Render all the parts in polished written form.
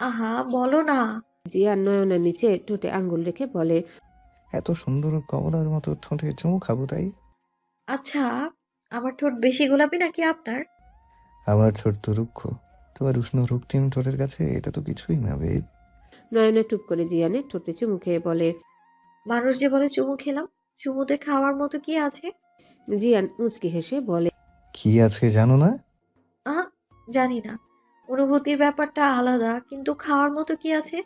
আহা বলো না। জিয়ান নয়নের নিচে ঠোঁটে আঙ্গুল রেখে বলে, এত সুন্দর কমলার মতো ঠোঁটে চুমু খাবো তাই? আচ্ছা, আমার ঠোঁট বেশি গোলাপি নাকি আপনার? আমার ঠোঁট তো রুক্ষ, তোমার উষ্ণ রক্তিম ঠোঁটের কাছে এটা তো কিছুই না বেব। নয়না টুপ করে জিয়ানের ঠোঁটে চুমু খেয়ে বলে। মানুষ যে বলে চুমু খেলাম, চুমুতে খাওয়ার মতো কি আছে? জিয়ান মুচকি হেসে বলে, কি আছে জানো না? আহ, জানি না। অনুভূতির ব্যাপারটা আলাদা, কিন্তু খাওয়ার মতো কি আছে?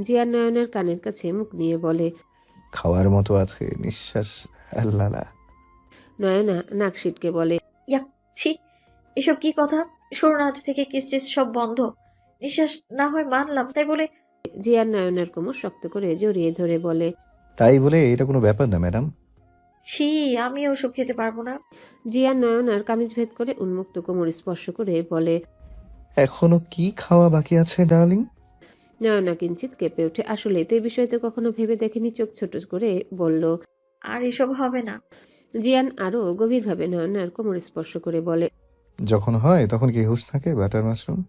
জিয়ান নয়নের কানের কাছে মুখ নিয়ে বলে। খাওয়ার মতো আছে নিঃশ্বাস। আল্লালা। নয়না নাক সিটকে বলে, ইয়াক, ছি, এসব কি কথা? সরুন, আজ থেকে কিস টিস সব বন্ধ। নিঃশ্বাস না হয় মানলাম, তাই বলে। জিয়ান নয়নের কোমর শক্ত করে জড়িয়ে ধরে বলে। তাই বলে এটা কোনো ব্যাপার না ম্যাডাম। ছি, আমি ওসব খেতে পারবো না। জিয়ান নয়নার কামিজ ভেদ করে উন্মুক্ত কোমর স্পর্শ করে বলে। এখনো কি খাওয়া বাকি আছে ডার্লিং? নয়না কিঞ্চিত কেঁপে ওঠে, আসলে তো এই বিষয়তে কখনো ভেবে দেখেনি। চোখ ছোট করে বলল। আর এসব হবে না। জিয়ান আরো গভীরভাবে নয়নার কোমর স্পর্শ করে বলে। যখন হয় তখন কি হুঁশ থাকে বাটার মাশরুম?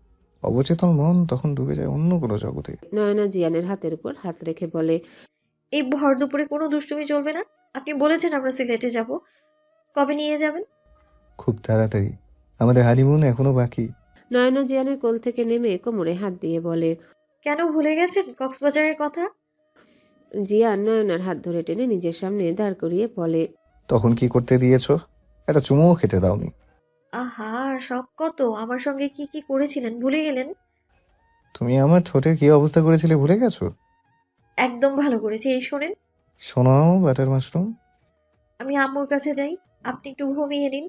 অবচেতন মন তখন ডুবে যায় অন্য কোনো জগতে। নয়না জিয়ানের হাতের উপর হাত রেখে বলে। এই ভর দুপুরে কোনো দুষ্টুমি চলবে না। আপনি বলেছেন আমরা সিলেটে যাব, কবে নিয়ে যাবেন? খুব তাড়াতাড়ি। আমাদের হানিমুন এখনো বাকি। নয়না জিয়ানের কোল থেকে নেমে কোমরে হাত দিয়ে বলে। কেন ভুলে গেছেন কক্সবাজারের কথা? জিয়ান নয়নার হাত ধরে টেনে নিজের সামনে দাঁড় করিয়ে বলে। তখন কি করতে দিয়েছো? একটা চুমুও খেতে দাওনি। আহা, শখ কত! আমার সঙ্গে কি কি করেছিলেন ভুলে গেলেন? তুমি আমার ঠোঁটের কি অবস্থা করেছিলে ভুলে গেছো? একদম ভালো করেছি। এই শোনেন, শোনাও বাটার মাশরুম। আমি আম্মুর কাছে যাই, আপনি একটু ঘুমিয়ে নিন।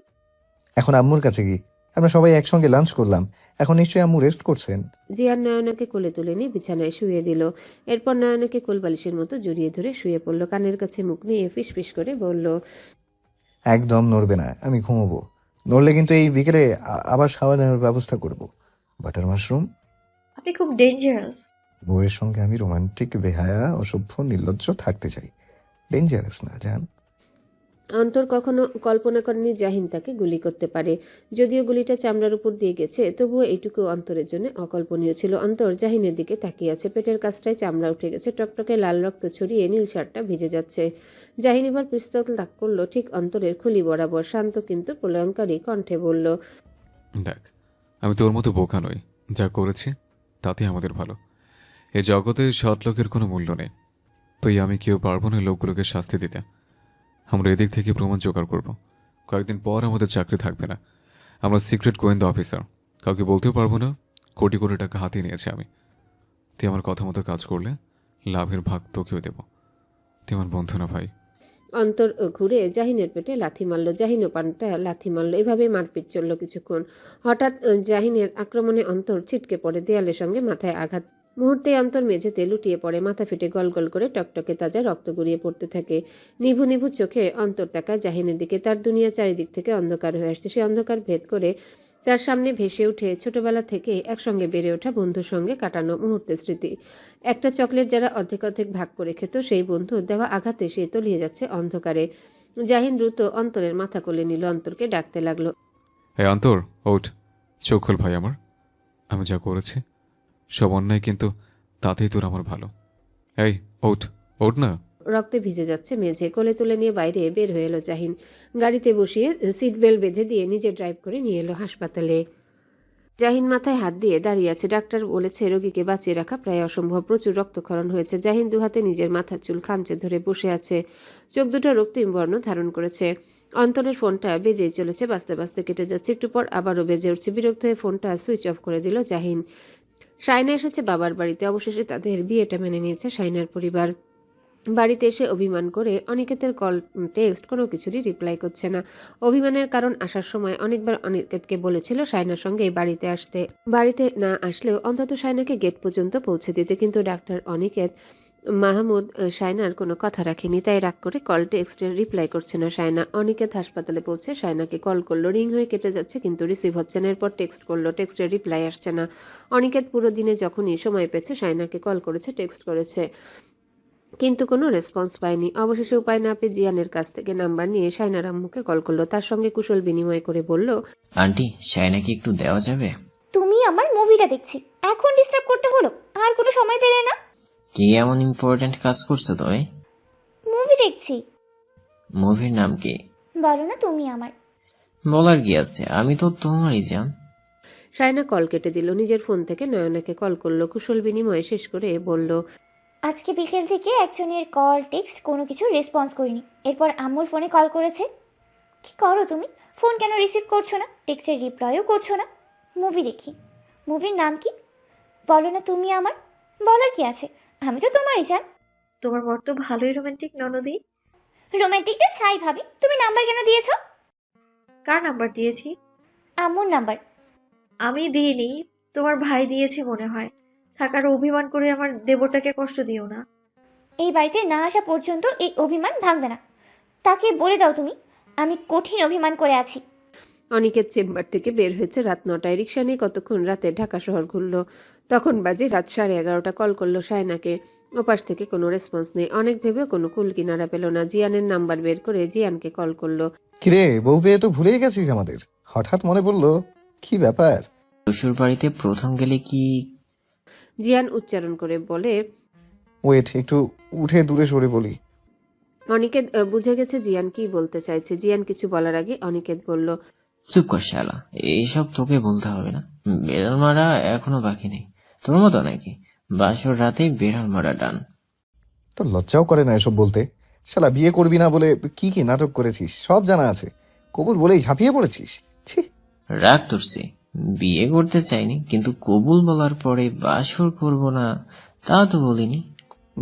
এখন আম্মুর কাছে কি? আমরা সবাই একসঙ্গে লাঞ্চ করলাম। এখন নিশ্চয়ই আম্মু রেস্ট করছেন। জিয়ান নয়নাকে কোলে তুলে নিয়ে বিছানায় শুয়ে দিল। এরপর নয়নাকে কোলবালিশের মতো জড়িয়ে ধরে শুয়ে পড়ল। কানের কাছে মুখ নিয়ে ফিসফিস করে বলল। একদম নড়বে না, আমি ঘুমোবো। নড়লে কিন্তু এই বিকেলে আবার শাওয়ার নেওয়ার ব্যবস্থা করব। Butter mushroom. আপনি খুব ডেঞ্জারাস। বউয়ের সঙ্গে আমি রোমান্টিক, বেহায়া, অসভ্য, নির্লজ্জ থাকতে চাই। ডেঞ্জারাস না জান। অন্তর কখনো কল্পনা করেনি জাহিন তাকে গুলি করতে পারে। যদিও গুলিটা চামড়ার উপর দিয়ে গেছে, তবুও এইটুকু অন্তরের জন্য অকল্পনীয় ছিল। অন্তর জাহিনের দিকে তাকিয়ে আছে। পেটের কাছটায় চামড়া উঠে গেছে, টকটকে লাল রক্ত ছড়িয়ে নীল শার্টটা ভিজে যাচ্ছে। জাহিন এবার পিস্তল তাক করলো ঠিক অন্তরের খুলি বরাবর। শান্ত কিন্তু প্রলয়ঙ্কারী কণ্ঠে বলল। দেখ, আমি তোর মতো বোকা নই। যা করেছি তাতে আমাদের ভালো। এ জগতে সৎ লোকের কোনো মূল্য নেই। তুই আমি কেউ পারবো না লোকগুলোকে শাস্তি দিতে। আমরা এদিক থেকে প্রমাণ জোগাড় করব। কয়েকদিন পর আমাদের চাকরি থাকবে না। আমরা সিক্রেট গোয়েন্দা অফিসার। কাউকে বলতেও পারবো না কোটি কোটি টাকা হাতে নিয়েছি আমি। তুই আমার কথা মতো কাজ করলে লাভের ভাগ তোকেও দেব। তুই আমার বন্ধু না ভাই। অন্তর ঘুরে জাহিনের পেটে লাথি মারল। জাহিনও পানটা লাথি মারল। এভাবে মারপিট চলল কিছুক্ষণ। হঠাৎ জাহিনের আক্রমণে অন্তর ছিটকে পড়ে, দেয়ালের সঙ্গে মাথায় আঘাত। মুহূর্তে অন্তর মেঝেতে লুটিয়ে পড়ে, মাথা ফেটে গল গল করে টকটকে তাজা রক্ত গড়িয়ে পড়তে থাকে। নিভু নিভু চোখে অন্তর তাকায় জাহিনের দিকে। তার দুনিয়া চারিদিক থেকে অন্ধকার হয়ে আসছে। সে অন্ধকার ভেদ করে তার সামনে ভেসে উঠে ছোটবেলা থেকে একসঙ্গে বেড়ে ওঠা বন্ধুর সঙ্গে কাটানো মুহূর্তের স্মৃতি। একটা চকলেট যারা অর্ধেক অর্ধেক ভাগ করে খেত, সেই বন্ধু দেওয়া আঘাতে সে তলিয়ে যাচ্ছে অন্ধকারে। জাহিন দ্রুত অন্তরের মাথা কোলে নিল, অন্তরকে ডাকতে লাগলো। এই অন্তর, ওঠ। চোখ খোল ভাই আমার। আমি যা করেছি সব অন্যায়, কিন্তু তাতেই তোর আমার ভালো। এই ওঠ, ওঠ না। রক্তে ভিজে যাচ্ছে মেঝে। কোলে তুলে নিয়ে বাইরে বের হয়ে এলো জাহিন। গাড়িতে বসিয়ে সিট বেল্ট বেঁধে দিয়ে নিজে ড্রাইভ করে নিয়ে এলো হাসপাতালে। জাহিন মাথায় হাত দিয়ে দাঁড়িয়ে আছে। ডাক্তার বলেছে রোগীকে বাঁচিয়ে রাখা প্রায় অসম্ভব। প্রচুর রক্তক্ষরণ হয়েছে। জাহিন দুহাতে নিজের মাথার চুল খামচে ধরে বসে আছে। চোখ দুটো রক্তিম বর্ণ ধারণ করেছে। অন্তরের ফোনটা বেজেই চলেছে, বাঁচতে বাঁচতে কেটে যাচ্ছে। একটু পর আবারও বেজে উঠছে। বিরক্ত হয়ে ফোনটা সুইচ অফ করে দিল জাহিন। শাইনা এসেছে বাবার বাড়িতে। অবশেষে তাদের বিয়েটা মেনে নিয়েছে শাইনার পরিবার। বাড়িতে এসে অভিমান করে অনিকেতের কল টেক্সট কোনো কিছুরই রিপ্লাই করছে না। অভিমানের কারণ আসার সময় অনেকবার অনিকেতকে বলেছিল শাইনার সঙ্গে এই বাড়িতে আসতে। বাড়িতে না আসলেও অন্তত শাইনাকে গেট পর্যন্ত পৌঁছে দিতে, কিন্তু ডাক্তার অনিকেত মাহমুদ শাইনার কোনো কথা রাখেনি। তাই রাগ করে কল টেক্সটের রিপ্লাই করছে না শাইনা। অনিকেত হাসপাতালে পৌঁছে শাইনাকে কল করলো। রিং হয়ে কেটে যাচ্ছে, কিন্তু রিসিভ হচ্ছে না। এরপর টেক্সট করলো, টেক্সটের রিপ্লাই আসছে না। অনিকেত পুরো দিনে যখনই সময় পেয়েছে শাইনাকে কল করেছে, টেক্সট করেছে, কিন্তু কোনো রেসপন্স পায়নি। অবশেষে উপায় না পেয়ে জিয়ানের কাছ থেকে নাম্বার নিয়ে শাইনার আম্মুকে কল করলো। তার সঙ্গে কুশল বিনিময় করে বলল। আন্টি, শাইনাকে একটু দেওয়া যাবে? তুমি আমার মুভিটা দেখছি, এখন ডিস্টার্ব করতে হলো? আর কোনো সময় পেলে না? কি এমন ইম্পর্ট্যান্ট কাজ করছো তুমি? মুভি দেখছি। মুভির নাম কি? বলো না তুমি আমার। বলার কি আছে, আমি তো তোমারই জান। শায়না কল কেটে দিল। নিজের ফোন থেকে নয়নাকে কল করলো। কুশল বিনিময় শেষ করে বলল, আজকে বিকেল থেকে একজনের কল টেক্সট কোনো কিছু রেসপন্স করিনি। এরপর আম্মুর ফোনে কল করেছে। কি করো তুমি? ফোন কেন রিসিভ করছো না? টেক্সটের রিপ্লাইও করছো না। মুভি দেখি। মুভির নাম কি? বলো না তুমি আমার। বলার কি আছে, আমি তো তোমারই জান। তোমার বর তো ভালোই রোমান্টিক ননদি। রোমান্টিকটা ছাই ভাবি, তুমি নাম্বার কেন দিয়েছো? কার নাম্বার দিয়েছি? আম্মুর নাম্বার। আমি দিইনি, তোমার ভাই দিয়েছে মনে হয়। থাকার অভিমান করে আমার দেবরটাকে কষ্ট দিও না। এই বাড়িতে না আসা পর্যন্ত এই অভিমান ভাঙবে না। তাকে বলে দাও তুমি আমি কঠিন অভিমান করে আছি। অনিকেত চেম্বার থেকে বের হয়েছে রাত 9টায়। রিক্সা নিয়ে কতক্ষণ রাতে ঢাকা শহর ঘুরল। তখন বাজে রাত 11:30। কল করলো শায়নাকে। ওপাশ থেকে কোনো রেসপন্স নেই। অনেক ভেবে কোনো কুল কিনারা পেল না। জিয়ানের নাম্বার বের করে জিয়ানকে কল করলো। কিরে, বউ পেয়ে তো ভুলেই গেছিস আমাদের? হঠাৎ মনে পড়লো, কি ব্যাপার? শ্বশুর বাড়িতে প্রথম গেলে কি? জিয়ান উচ্চারণ করে বলে, ওয়েট, একটু উঠে দূরে সরে বলি। অনিকেত বুঝে গেছে জিয়ান কি বলতে চাইছে। জিয়ান কিছু বলার আগে অনিকেত বলল, চুপ কর শালা, এইসব তোকে বলতে হবে না। বেড়াল মারা এখনো বাকি নেই। তোর মতো নাকি বাসর রাতে বেড়াল মারা ডান? তোর লজ্জাও করে না এসব বলতে? শালা, বিয়ে করবি না বলে কি কি নাটক করেছিস সব জানা আছে। কবুল বলেই ঝাঁপিয়ে পড়েছিস। ছি। রাগ তোরছে। বিয়ে করতে চাইনি, কিন্তু কবুল বলার পরে বাসর করব না তা তো বলিনি।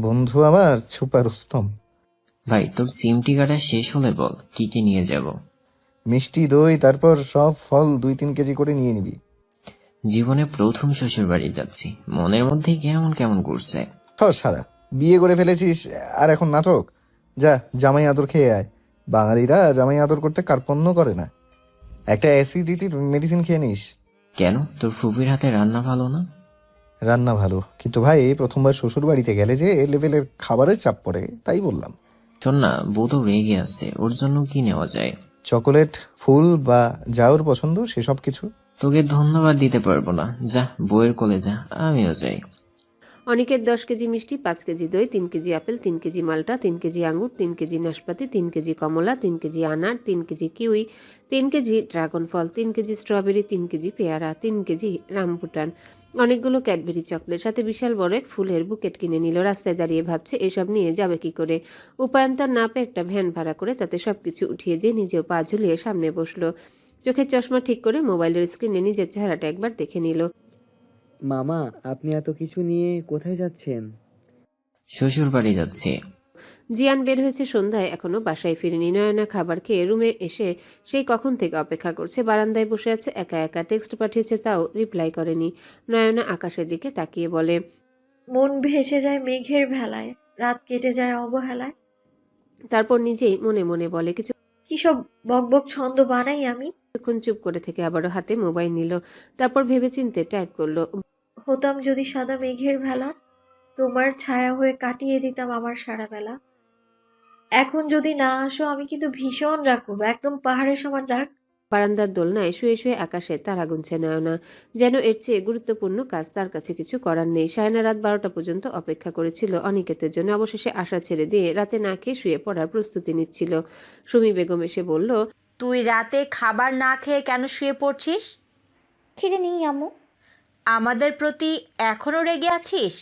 বন্ধু আমার ছুপা রুস্তম। ভাই, তোর সিমটি কাটা শেষ হলে বল কি কি নিয়ে যাব। মিষ্টি দই, তারপর সব ফল 2-3 কেজি করে নিয়ে নিবি। জীবনে প্রথম শ্বশুর বাড়ি যাচ্ছি, মনের মধ্যে কেমন কেমন করছে। সারা বিয়ে করে ফেলেছিস আর এখন নাটক? যা, জামাই আদর খেয়ে আয়। বাঙালিরা জামাই আদর করতে কার্পণ্য করে না। একটা অ্যাসিডিটির মেডিসিন খেয়ে নিস। কেন, তোর ফুপির হাতে রান্না ভালো না? রান্না ভালো, কিন্তু ভাই প্রথমবার শ্বশুর বাড়িতে গেলে যে এ লেভেলের খাবারের চাপ পড়ে, তাই বললাম। শোন না, বউ তো রেগে আছে, ওর জন্য কি নেওয়া যায়? চকোলেট, ফুল বা যা ওর পছন্দ সেসব কিছু। তোকে ধন্যবাদ দিতে পারবো না, যা বউয়ের কোলে যা, আমিও যাই। অনিকেত 10 কেজি মিষ্টি, 5 কেজি দই, 3 কেজি আপেল, 3 কেজি মাল্টা, 3 কেজি আঙ্গুর, 3 কেজি নাশপাতি, 3 কেজি কমলা, 3 কেজি আনার, 3 কেজি কিউই, 3 কেজি ড্রাগন ফল, 3 কেজি স্ট্রবেরি, 3 কেজি পেয়ারা, 3 কেজি রামবুটান, অনেকগুলো ক্যাডবেরি চকলেট, সাথে বিশাল বড় এক ফুলের বুকেট কিনে নিল। রাস্তায় দাঁড়িয়ে ভাবছে এসব নিয়ে যাবে কি করে। উপায়ন্তর না পেয়ে একটা ভ্যান ভাড়া করে তাতে সবকিছু উঠিয়ে দিয়ে নিজেও পা ঝুলিয়ে সামনে বসলো। চোখের চশমা ঠিক করে মোবাইলের স্ক্রিনে নিজের চেহারাটা একবার দেখে নিল। মামা, আপনি এত কিছু নিয়ে কোথায় যাচ্ছেন? শ্বশুর বাড়ি যাচ্ছি। জিয়ান বের হয়েছে সন্ধ্যায়, এখনো বাসায় ফিরেনি। নয়না খাবার খেয়ে রুমে এসে সেই কখন থেকে অপেক্ষা করছে। বারান্দায় বসে আছে একা একা। টেক্সট পাঠিয়েছে, তাও রিপ্লাই করেনি। নয়না আকাশের দিকে তাকিয়ে বলে, মন ভেসে যায় মেঘের ভেলায়, রাত কেটে যায় অবহেলায়। তারপর নিজেই মনে মনে বলে। কি সব বকবক ছন্দ বানাই আমি। কিছুক্ষণ চুপ করে থেকে আবারও হাতে মোবাইল নিল। তারপর ভেবেচিন্তে টাইপ করলো, হতাম যদি সাদা মেঘের ভেলা, তোমার ছায়া হয়ে কাটিয়ে দিতাম আমার সারা বেলা। এখন যদি না আসো আমি কিন্তু ভীষণ রাগ করবো, একদম পাহাড়ের সমান রাগ। বারান্দার দোলনায় শুয়ে শুয়ে আকাশে তারা গুনছে নয়না। যেন এর চেয়ে গুরুত্বপূর্ণ কাজ তার কাছে কিছু করার নেই। সায়না রাত 12টা পর্যন্ত অপেক্ষা করেছিল অনিকেতের জন্য। অবশেষে আশা ছেড়ে দিয়ে রাতে না খেয়ে শুয়ে পড়ার প্রস্তুতি নিচ্ছিল। সুমি বেগম এসে বলল, তুই রাতে খাবার না খেয়ে কেন শুয়ে পড়ছিস? খিদে নেই আম্মু। আমাদের প্রতি এখনও রেগে আছিস?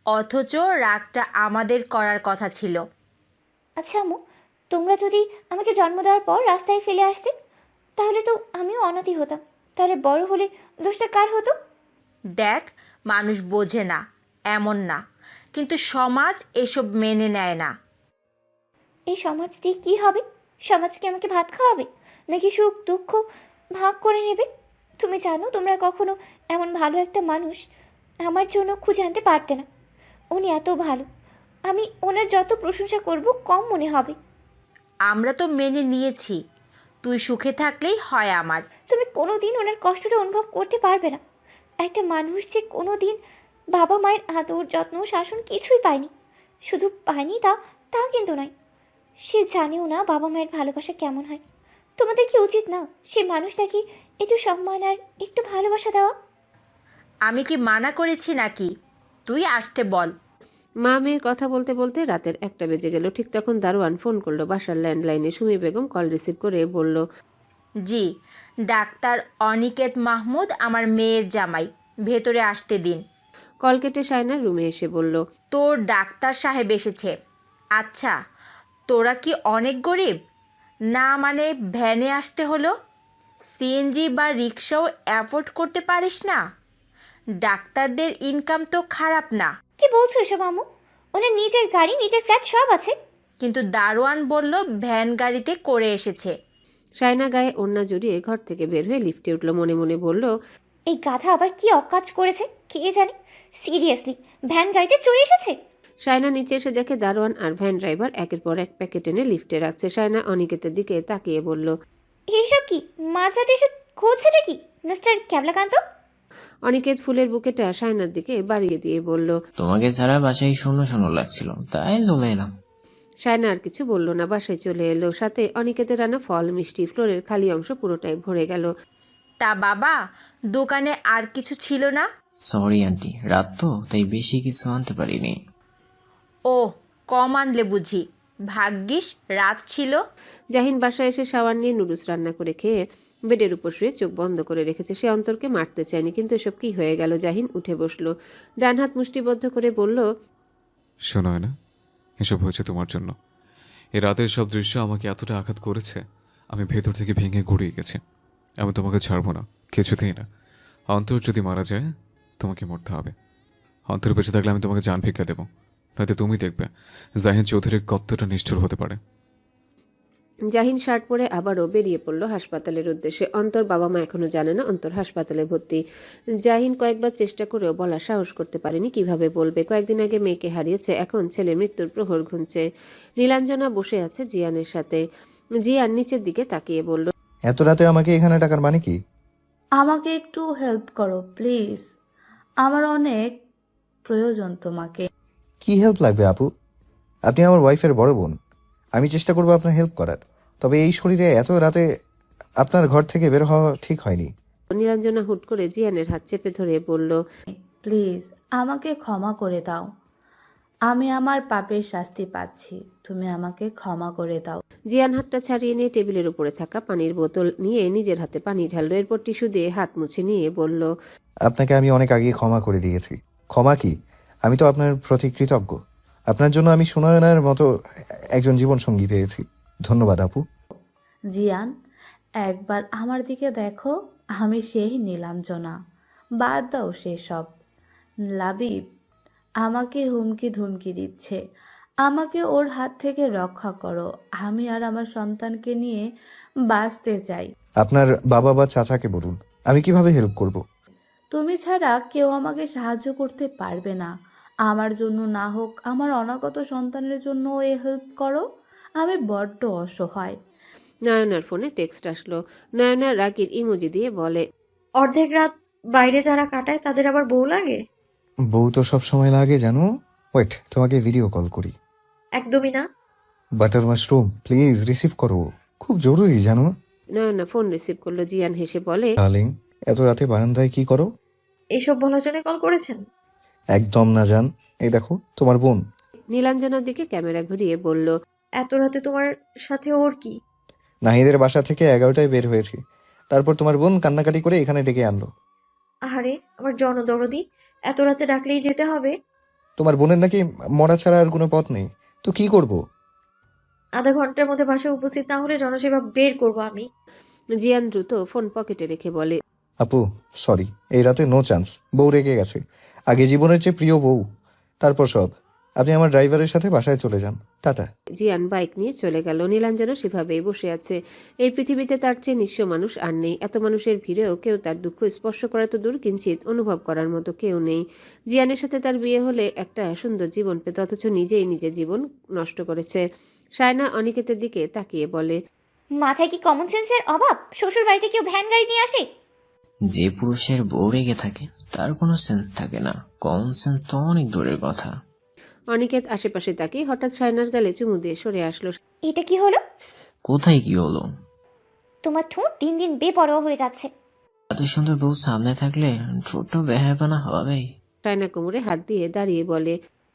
অথচ রাগটা আমাদের করার কথা ছিল। আচ্ছা আম্মু, তোমরা যদি আমাকে জন্ম দেওয়ার পর রাস্তায় ফেলে আসতে, তাহলে তো আমিও অনাথি হতাম। তাহলে বড় হলে দোষটা কার হতো? দেখ, মানুষ বোঝে না এমন না, কিন্তু সমাজ এসব মেনে নেয় না। এই সমাজ দিয়ে কী হবে? সমাজ কি আমাকে ভাত খাওয়াবে, নাকি সুখ দুঃখ ভাগ করে নেবে? তুমি জানো, তোমরা কখনো এমন ভালো একটা মানুষ আমার জন্য খুঁজে আনতে পারতে না। উনি এত ভালো, আমি ওনার যত প্রশংসা করব কম মনে হবে। আমরা তো মেনে নিয়েছি, তুই সুখে থাকলেই হয় আমার। তুমি কোনো দিন ওনার কষ্টটা অনুভব করতে পারবে না। একটা মানুষ যে কোনো দিন বাবা মায়ের আদর যত্ন শাসন কিছুই পায়নি, শুধু পায়নি তা তা কিন্তু নয়, সে জানেও না বাবা মায়ের ভালোবাসা কেমন হয়। তোমাদের কি উচিত না সেই মানুষটাকে একটু সম্মান আর একটু ভালোবাসা দেওয়া? আমি কি মানা করেছি নাকি? তুই আসতে বল। মা মেয়ের কথা বলতে বলতে রাতের 1টা বেজে গেল। ঠিক তখন দারোয়ান ফোন করলো বাসার ল্যান্ডলাইনে। সুমি বেগম কল রিসিভ করে বলল, জি, ডাক্তার অনিকেত মাহমুদ আমার মেয়ের জামাই, ভেতরে আসতে দিন। কল কেটে শায়নার রুমে এসে বলল, তোর ডাক্তার সাহেব এসেছে। আচ্ছা, তোরা কি অনেক গরিব? না মানে ভ্যানে আসতে হলো? সিএনজি বা রিক্সাও অ্যাফোর্ড করতে পারিস না? ডাক্তারদের ইনকাম তো খারাপ না। কি বলছো এসব আম্মু? ওনার নিজের গাড়ি, নিজের ফ্ল্যাট সব আছে। কিন্তু দারোয়ান বলল ভ্যান গাড়িতে করে এসেছে। শায়না গায়ে ওড়না জড়িয়ে ঘর থেকে বের হয়ে লিফটে উঠল। মনে মনে বলল, এই গাধা আবার কি অকাজ করেছে কে জানে। সিরিয়াসলি ভ্যান গাড়িতে চড়ে এসেছে? শায়না নিচে এসে দেখে দারোয়ান আর ভ্যান ড্রাইভার একের পর এক প্যাকেট এনে লিফটে রাখছে। শায়না অনিকেতের দিকে তাকিয়ে বলল, এইসব কি মাঝরাতে এসব খুঁজছে নাকি মিস্টার ক্যাবলাকান্ত? অনিকেত ফুলের বুকেটা শায়নার দিকে বাড়িয়ে দিয়ে বলল। তোমাকে ছাড়া বাসায় শূন্য শূন্য লাগছিল, তাই চলে এলাম। শায়না আর কিছু বলল না, বাসায় চলে এলো। সাথে অনিকেতের রান্না ফল মিষ্টি। ফ্লোরের খালি অংশ পুরোটাই ভরে গেল। তা বাবা, দোকানে আর কিছু ছিল না? সরি আন্টি, রাত তো তাই বেশি কিছু আনতে পারিনি। ও, কম আনলে বুঝি। ভাগ্যিস রাত ছিল। জাহিন বাসায় এসে শাওয়ার নিয়ে নুডলস রান্না করে খেয়ে বেডের উপর শুয়ে চোখ বন্ধ করে রেখেছে। সে অন্তরকে মারতে চায়নি, কিন্তু এসব কি হয়ে গেল। জাহিন উঠে বসলো, ডান হাত মুষ্টিবদ্ধ করে বলল, শোনো না, এসব হয়েছে তোমার জন্য। এই রাতের সব দৃশ্য আমাকে এতটা আঘাত করেছে, আমি ভেতর থেকে ভেঙে গড়িয়ে গেছি। আমি তোমাকে ছাড়বো না, কিছুতেই না। অন্তর যদি মারা যায়, তোমাকে মরতে হবে। অন্তর বেঁচে থাকলে আমি তোমাকে জান ভিক্ষা দেবো, নয়তো তুমি দেখবে জাহিন চৌধুরী কতটা নিষ্ঠুর হতে পারে। জাহিন শার্ট পরে আবারও বেরিয়ে পড়ল হাসপাতালের উদ্দেশ্যে। অন্তর বাবা মা এখনো জানে না অন্তর হাসপাতালে ভর্তি। জাহিন কয়েকবার চেষ্টা করেও বলার সাহস করতে পারেনি, কিভাবে বলবে। কয়েকদিন আগে মেয়েকে হারিয়েছে, এখন ছেলে মৃত্যুর প্রহর গুনছে। নীলাঞ্জনা বসে আছে জিয়ানের সাথে। জিয়ান নিচের দিকে তাকিয়ে বলল, এত রাতে আমাকে এখানে টাকার মানে কি? আমাকে একটু হেল্প করো প্লিজ, আমার অনেক প্রয়োজন তোমাকে। কি হেল্প লাগবে আপু? আপনি আমার ওয়াইফের বড় বোন, আমি চেষ্টা করবো আপনার হেল্প করার। তবে এই শরীরে এত রাতে আপনার ঘর থেকে বের হওয়া ঠিক হয়নি। নীলাঞ্জনা হুট করে জিয়ানের হাত চেপে ধরে বলল, প্লিজ আমাকে ক্ষমা করে দাও, আমি আমার পাপের শাস্তি পাচ্ছি, তুমি আমাকে ক্ষমা করে দাও। জিয়ান হাতটা ছাড়িয়ে নিয়ে টেবিলের উপরে থাকা পানির বোতল নিয়ে নিজের হাতে পানি ঢাললো। এরপর টিস্যু দিয়ে হাত মুছে নিয়ে বলল, আপনাকে আমি অনেক আগে ক্ষমা করে দিয়েছি। ক্ষমা কি, আমি তো আপনার প্রতি কৃতজ্ঞ। আপনার জন্য আমি সুনয়নার মতো একজন জীবন সঙ্গী পেয়েছি। ধন্যবাদ আপু। জিয়ান, একবার আমার দিকে দেখো, আমি সেই নীলাঞ্জনা। বাদ দাও সেসব। লাবিব আমাকে হুমকি ধুমকি দিচ্ছে, আমাকে ওর হাত থেকে রক্ষা করো, আমি আর আমার সন্তানকে নিয়ে বাঁচতে চাই। আপনার বাবা বা চাচাকে বলুন, আমি কিভাবে হেল্প করব। তুমি ছাড়া কেউ আমাকে সাহায্য করতে পারবে না। আমার জন্য না হোক, আমার অনাগত সন্তানের জন্য এ হেল্প করো, আমি বড্ড অসহায়। নয়নার ফোনে টেক্সট আসলো। নয়না রাগির ইমোজি দিয়ে বলে, অর্ধেক রাত বাইরে যারা কাটায় তাদের আবার বউ লাগে? বউ তো সব সময় লাগে জানো। ওয়েট, তোমাকে ভিডিও কল করি। একদমই না। বাটার মাশরুম প্লিজ রিসিভ করো, খুব জরুরি জানো। নয়না ফোন রিসিভ করলো। জিয়ান হেসে বলে, ডার্লিং, এত রাতে বারান্দায় কি করো? এইসব বলার জন্য কল করেছেন? একদম না জান, এই দেখো তোমার বোন। নীলাঞ্জনার দিকে ক্যামেরা ঘুরিয়ে বলল, এত রাতে তোমার সাথে ওর কি? নাহিদের বাসা থেকে 11টায় বের হয়েছি, তারপর তোমার বোন কান্নাকাটি করে এখানে ডেকে আনলো। আহারে আমার জনদরদি, এত রাতে ডাকলেই যেতে হবে? তোমার বোনের নাকি মরা ছাড়া আর কোনো পথ নেই, তো কি করব? আধা ঘন্টার মধ্যে বাসায় উপস্থিত না হলে জনসেবা বের করব আমি। জিয়ান দ্রুত ফোন পকেটে রেখে বলে, আপু সরি, এই রাতে নো চান্স। বউ রেগে গেছে, আগে জীবনের চেয়ে প্রিয় বউ, তারপর সব। আপনি আমার ড্রাইভারের সাথে বাসায় চলে যান, টাটা। জিয়ান বাইক নিয়ে চলে গেল। নীলাঞ্জনা সেভাবেই বসে আছে। এই পৃথিবীতে তার চেয়ে নিঃস্ব মানুষ আর নেই। এত মানুষের ভিড়েও কেউ তার দুঃখ স্পর্শ করা তো দূর, কিঞ্চিত অনুভব করার মতো কেউ নেই। জিয়ানের সাথে তার বিয়ে হলে একটা সুন্দর জীবন পেত, অথচ নিজেই নিজের জীবন নষ্ট করেছে। শায়না অনিকেতের দিকে তাকিয়ে বলে, মাথায় কি কমন সেন্সের অভাব? শ্বশুর বাড়িতে কেউ ভ্যান গাড়ি নিয়ে আসে? যে পুরুষের বউ রেগে থাকে তার কোনো সেন্স থাকে না, কমন সেন্স তো অনেক দূরের কথা। অনিকেত আশেপাশে তাকিয়ে হঠাৎ শায়নার গালে চুমু দিয়ে সরে আসলো। এটা কি হলো? কোথায় কি হলো? তোমার ঠোঁট দিন দিন বেপরোয়া হয়ে যাচ্ছে। এত সুন্দর বউ সামনে থাকলে ছোট্ট বেহায়াপনা হবেই। সায়না কোমরে হাত দিয়ে দাঁড়িয়ে বলে।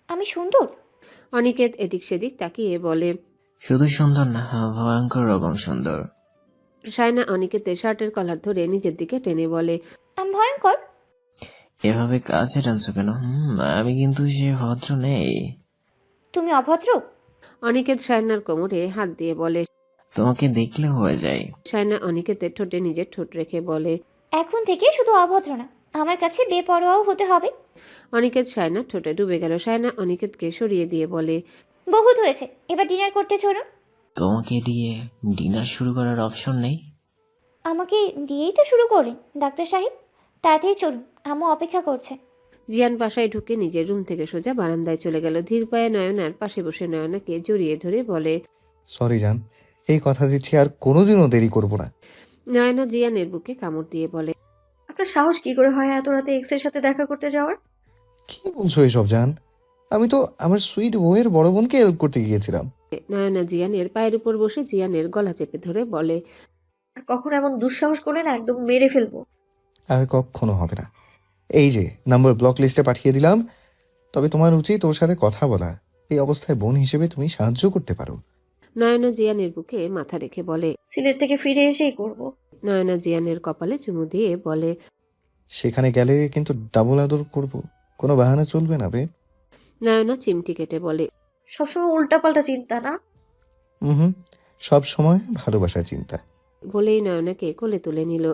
আমি সুন্দর? অনিকেত এদিক সেদিক তাকিয়ে বলে। শুধু সুন্দর না, ভয়ঙ্কর রকম সুন্দর। সায়না অনিকেতের শার্টের কলার ধরে নিজের দিকে টেনে বলে। আমি ভয়ঙ্কর? এভাবে কাছে টানছো কেন? আমি কিন্তু সে ভদ্র নেই। তুমি অভদ্র? অনিকেত সায়নার কোমরে হাত দিয়ে বলে। তোমাকে দেখলে হয়ে যায়। সায়না অনিকেতের ঠোঁটে নিজের ঠোঁট রেখে বলে। এখন থেকে শুধু অভদ্র না, আমার কাছে বেপরোয়াও হতে হবে। অনিকেত সায়নার ঠোঁটে ডুবে গেল। সায়না অনিকেতকে সরিয়ে দিয়ে বলে। বহুত হয়েছে, এবার ডিনার করতে চলুন। তোমাকে দিয়ে ডিনার শুরু করার অপশন নেই। আমাকে দিয়েই তো শুরু করলেন ডাক্তার সাহেব, তাড়াতাড়ি চলুন, আম্মু অপেক্ষা করছে। জিয়ান বাসায় ঢুকে নিজের রুম থেকে সোজা বারান্দায় চলে গেল। ধীর পায়ে নয়নার পাশে বসে নয়নাকে জড়িয়ে ধরে বলে। সরি জান, এই কথা দিচ্ছি আর কোনোদিনও দেরি করব না। নয়না জিয়ানের বুকে কামড় দিয়ে বলে। আপনার সাহস কি করে হয় এত রাতে এক্সের সাথে দেখা করতে যাওয়ার? কি বলছো এসব জান? আমি তো আমার সুইট বউয়ের বড় বোনকে হেল্প করতে গিয়েছিলাম। নয়না জিয়ানের পায়ের উপর বসে জিয়ানের গলা চেপে ধরে বলে। আর কখনো এমন দুঃসাহস করলে না একদম মেরে ফেলবো। আর কখনো হবে না। এই যে নাম্বার ব্লক লিস্টে পাঠিয়ে দিলাম। তবে তোমার উচিত ওর সাথে কথা বলা। এই অবস্থায় বোন হিসেবে তুমি সাহায্য করতে পারো। নয়না জিয়ানের বুকে মাথা রেখে বলে। সিলেট থেকে ফিরে এসেই করব। নয়না জিয়ানের কপালে চুমু দিয়ে বলে। সেখানে গেলে কিন্তু ডাবল আদর করব, কোনো বাহানা চলবে না বে। নয়না চিমটি কেটে বলে। সবসময় উল্টাপাল্টা চিন্তা না। হুম, সব সময় ভালোবাসার চিন্তা। বলেই নয়নাকে কোলে তুলে নিল।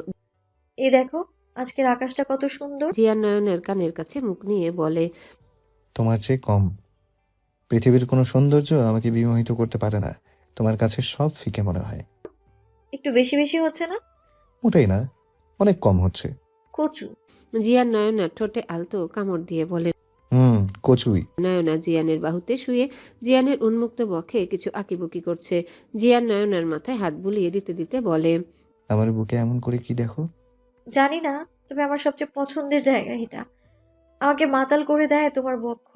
এই দেখো আজকের আকাশটা কত সুন্দর। জিয়ান নয়নের কানের কাছে মুখ নিয়ে বলে। তোমার চেয়ে কম। পৃথিবীর কোনো সৌন্দর্য আমাকে বিমোহিত করতে পারে না। তোমার কাছে সব ফিকে মনে হয়। একটু বেশি বেশি হচ্ছে না? ওটাই না, অনেক কম হচ্ছে। কচু। জিয়ান নয়নার ঠোঁটে আলতো কামড় দিয়ে বলে। কচুই। নয়না জিয়ানের বাহুতে শুয়ে জিয়ানের উন্মুক্ত বক্ষে কিছু আঁকিবুকি করছে। জিয়ান নয়নার মাথায় হাত বুলিয়ে দিতে দিতে বলে। আমার বুকে এমন করে কি দেখো? জানি না, তবে আমার সবচেয়ে পছন্দের জায়গা এটা। আমাকে মাতাল করে দেয় তোমার বক্ষ।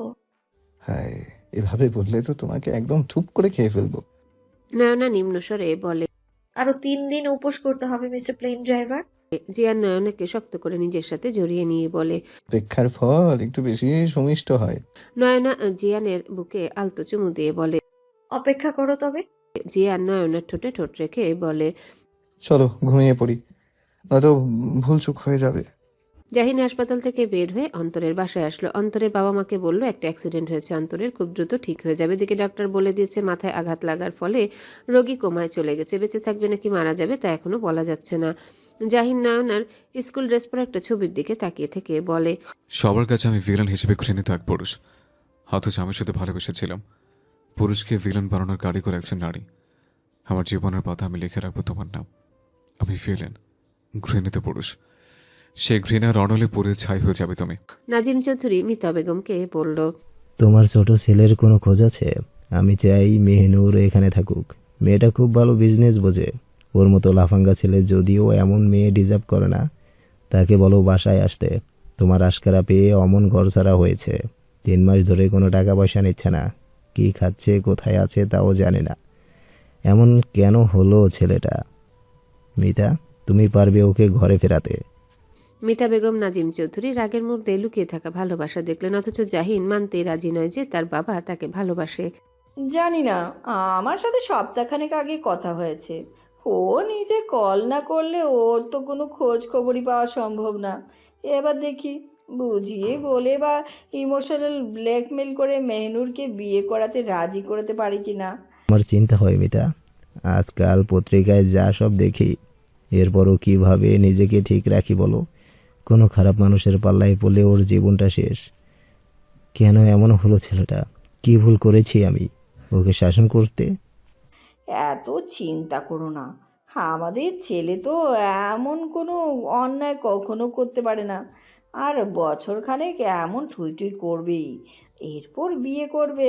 হায়, এভাবে বললে তো তোমাকে একদম থুপ করে খেয়ে ফেলবো। নয়না নিম্ন স্বরে বলে। আরো 3 দিন উপোস করতে হবে মিস্টার প্লেন ড্রাইভার। জিয়ান নয়নাকে শক্ত করে নিজের সাথে জড়িয়ে নিয়ে বলে। অপেক্ষার ফল একটু বেশি সমিষ্ট হয়। নয়না জিয়ানের বুকে আলতো চুমু দিয়ে বলে। অপেক্ষা করো তবে। জিয়ান নয়নার ঠোঁটে ঠোঁট রেখে বলে। চলো ঘুমিয়ে পড়ি, নয়তো ভুলচুক হয়ে যাবে। জাহিন হাসপাতাল থেকে বের হয়ে অন্তরের বাসায় আসলো। অন্তরের বাবা মাকে বলল একটা অ্যাক্সিডেন্ট হয়েছে, অন্তরের খুব দ্রুত ঠিক হয়ে যাবে। এদিকে ডাক্তার বলে দিয়েছে মাথায় আঘাত লাগার ফলে রোগী কোমায় চলে গেছে। বেঁচে থাকবে নাকি মারা যাবে তা এখনো বলা যাচ্ছে না। জাহিন নয়নার স্কুল ড্রেস পরে একটা ছবির দিকে তাকিয়ে থেকে বলে। সবার কাছে আমি ভিলেন হিসেবে ঘৃণিত এক পুরুষ, অথচ আমি শুধু ভালোবেসেছিলাম পুরুষকে ভিলেন বানানোর কারিগর একজন নারী। আমার জীবনের পাতা আমি লিখে রাখবো তোমার নাম। আমি ভিলেন, ঘৃণিত পুরুষ। সে ঘৃণার অনলে পুড়ে ছাই হয়ে যাবে তুমি। নাজিম চৌধুরী মিতা বেগমকে বলল। তোমার ছোট ছেলের কোনো খোঁজ আছে? আমি চাই মেহনুর এখানে থাকুক। মেয়েটা খুব ভালো বিজনেস বোঝে। ওর মতো লাফাঙ্গা ছেলে যদিও এমন মেয়ে ডিজার্ভ করে না, তাকে বলো বাসায় আসতে। তোমার আশকারা পেয়ে অমন ঘরছাড়া হয়েছে। 3 মাস ধরে কোনো টাকা পয়সা নিচ্ছে না। কি খাচ্ছে কোথায় আছে তাও জানে না। এমন কেন হলো ছেলেটা? মিতা, তুমি পারবে ওকে ঘরে ফেরাতে? মিতা বেগম নাজিম চৌধুরী রাগের মধ্যে লুকিয়ে থাকা ভালোবাসা দেখলেন, অথচ জাহিন মানতে রাজি নয় যে তার বাবা তাকে ভালোবাসে। জানি না, আমার সাথে সপ্তাহখানেক আগে কথা হয়েছে। ও নিজে কল না করলে ওর তো কোনো খোঁজ খবরই পাওয়া সম্ভব না। এবার দেখি বুঝিয়ে বলে বা ইমোশনাল ব্ল্যাকমেল করে মেহনুরকে বিয়ে করাতে রাজি করতে পারি কি না। আমার চিন্তা হয় মিতা, আজকাল পত্রিকায় যা সব দেখি, এরপরও কিভাবে নিজেকে ঠিক রাখি বলো? কোনো খারাপ মানুষের পাল্লায় পড়লে ওর জীবনটা শেষ। কেন এমন হলো ছেলেটা? কি ভুল করেছি আমি ওকে শাসন করতে? এত চিন্তা করো না, আমাদের ছেলে তো এমন কোনো অন্যায় কখনো করতে পারে না। আর বছরখানেক এমন ঠুই ঠুই করবেই, এরপর বিয়ে করবে,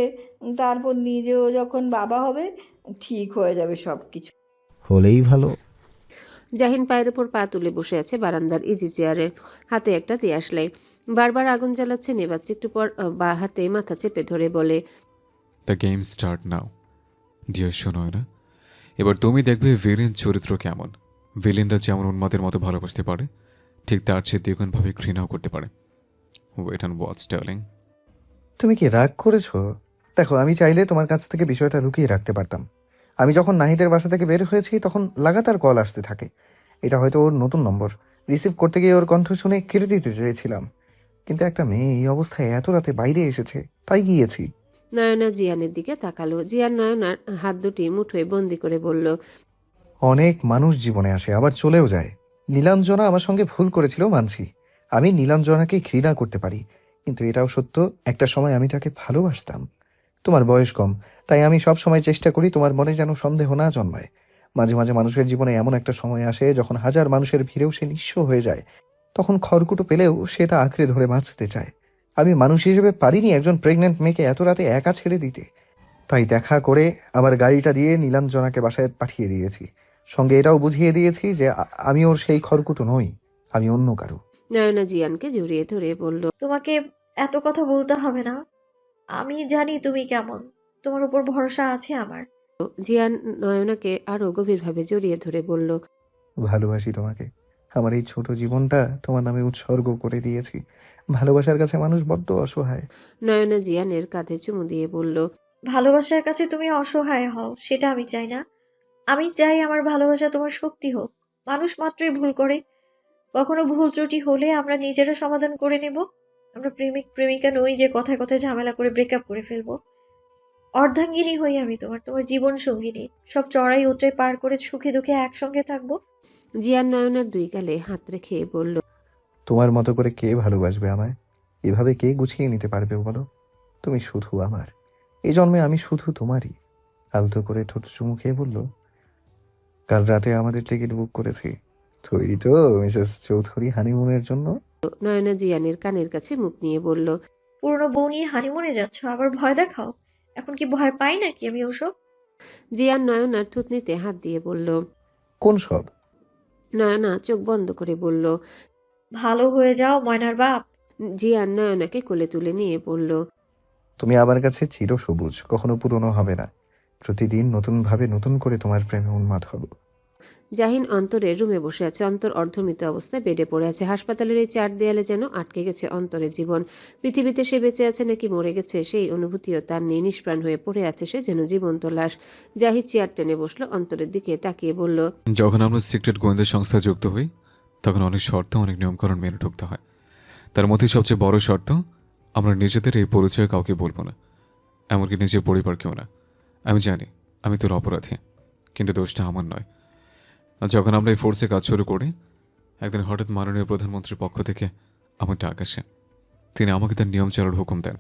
তারপর নিজেও যখন বাবা হবে ঠিক হয়ে যাবে সব কিছু। হলেই ভালো। জাহিন পায়ের উপর পা তুলে বসে আছে বারান্দার ইজি চেয়ারে, হাতে একটা দিয়াশলাই। বারবার আগুন জ্বালাচ্ছে, নেবাচ্ছে। একটু পর বা হাতে মাথা চেপে ধরে বলে। The game start now dear. শোনো না, এবার তুমি দেখবে ভিলেন চরিত্র কেমন। ভিলেনরা যেমন উন্মাদের মতো ভালোবাসতে পারে, ঠিক তার চেয়ে দ্বিগুণভাবে ঘৃণাও করতে পারে। Wait and watch darling. তুমি কি রাগ করেছো? দেখো, আমি চাইলে তোমার কাছ থেকে বিষয়টা লুকিয়ে রাখতে পারতাম। আমি যখন নাহিদের বাসা থেকে বের হয়েছি তখন লাগাতার কল আসতে থাকে। এটা হয়তো ওর নতুন নম্বর। রিসিভ করতে গিয়ে ওর কণ্ঠ শুনে কেটে দিতে চেয়েছিলাম, কিন্তু একটা মেয়ে এই অবস্থায় এত রাতে বাইরে এসেছে, তাই গিয়েছি। নয়না জিয়ানের দিকে তাকালো। জিয়ান নয়নার হাত দুটি মুঠোয় বন্দি করে বলল, অনেক মানুষ জীবনে আসে আবার চলেও যায়। নীলাঞ্জনা আমার সঙ্গে ভুল করেছিল মানছি। আমি নীলাঞ্জনাকে ঘৃণা করতে পারি, কিন্তু এটাও সত্য, একটা সময় আমি তাকে ভালোবাসতাম। তোমার বয়স কম, তাই আমি সব সময় চেষ্টা করি তোমার মনে যেন সন্দেহ না জন্মায়। মাঝে মাঝে মানুষের জীবনে এমন একটা সময় আসে যখন হাজার মানুষের ভিড়েও সে নিঃস্ব হয়ে যায়। তখন খড়কুটো পেলেও সেটা আঁকড়ে ধরে বাঁচতে চায়। আমি মানুষ হিসেবে পারিনি একজন প্রেগনেন্ট মেয়েকে এত রাতে একা ছেড়ে দিতে। তাই দেখা করে আমার গাড়িটা দিয়ে নীলাঞ্জনাকে বাসায় পাঠিয়ে দিয়েছি। সঙ্গে এটাও বুঝিয়ে দিয়েছি যে আমি ওর সেই খড়কুটো নই, আমি অন্য কারো। নয়না জিয়ানকে জড়িয়ে ধরে বলল, তোমাকে এত কথা বলতে হবে না। আমি জানি তুমি কেমন, তোমার উপর ভরসা আছে আমার। জিয়ান নয়নাকে আরো গভীরভাবে জড়িয়ে ধরে বলল, ভালোবাসি তোমাকে। আমার এই ছোট জীবনটা তোমার নামে উৎসর্গ করে দিয়েছি। ভালোবাসার কাছে মানুষ বড্ড অসহায়। নয়না জিয়ানের কাঁধে চুমু দিয়ে বলল, ভালোবাসার কাছে তুমি অসহায় হও সেটা আমি চাই না। আমি চাই আমার ভালোবাসা তোমার শক্তি হোক। মানুষ মাত্রই ভুল করে, কখনো ভুল ত্রুটি হলে আমরা নিজেরা সমাধান করে নেব। আমরা প্রেমিক প্রেমিকা নই যে কথায় কথায় ঝামেলা করে ব্রেকআপ করে ফেলবো। অর্ধাঙ্গিনী হই আমি তোমার, তোমার জীবন সঙ্গিনী। সব চড়াই উতরাই পার করে সুখে দুঃখে একসঙ্গে থাকবো। জিয়ান নয়নার দুই গালে হাত রেখে বলল, তোমার মতো করে কে ভালোবাসবে আমায়? এভাবে কে গুছিয়ে নিতে পারবে বলো? তুমি শুধু আমার, এই জন্মে আমি শুধু তোমারই। আলতো করে ঠোঁট চুমু খেয়ে বলল, কাল রাতে আমাদের টিকিট বুক করেছি। তৈরি তো মিসেস চৌধুরী হানিমুনের জন্য? নয়না জিয়ানের কানের কাছে মুখ নিয়ে বলল, পুরনো বউ নিয়ে হানিমুনে যাচ্ছ, আবার ভয় দেখাও। এখন কি ভয় পাই নাকি আমি ওসব? জিয়ান নয়নার থুতনিতে হাত দিয়ে বলল। কোন সব? নয়না চোখ বন্ধ করে বলল। ভালো হয়ে যাও ময়নার বাপ। জিয়ান নয়নাকে কোলে তুলে নিয়ে বলল, তুমি আমার কাছে চির সবুজ, কখনো পুরনো হবে না। প্রতিদিন নতুন ভাবে নতুন করে তোমার প্রেমে উন্মাদ হব। জাহিন অন্তরের রুমে বসে আছে। অন্তর অর্ধমৃত অবস্থায় বেডে পড়ে আছে। হাসপাতালের এই চার দেয়ালে যেন আটকে গেছে অন্তরের জীবন। পৃথিবীতে সে বেঁচে আছে নাকি মরে গেছে সেই অনুভূতিও তার নেই। নিষ্প্রাণ হয়ে পড়ে আছে সে, যেন জীবন্ত লাশ। জাহিদ চেয়ার টেনে বসলো, অন্তরের দিকে তাকিয়ে বলল, যখন আমরা সিক্রেট গোয়েন্দা সংস্থায় যুক্ত হই তখন অনেক শর্ত, অনেক নিয়মকানুন মেনে ঢুকতে হয়। তার মধ্যে সবচেয়ে বড় শর্ত, আমরা নিজেদের এই পরিচয় কাউকে বলবো না, এমনকি নিজের পরিবারকেও না। আমি জানি আমি তোর অপরাধী, কিন্তু দোষটা আমার নয়। আর যখন আমরা এই ফোর্সে কাজ শুরু করি, একদিন হঠাৎ মাননীয় প্রধানমন্ত্রীর পক্ষ থেকে আমার ডাক আসে। তিনি আমাকে তার নিয়ম চালার হুকুম দেন।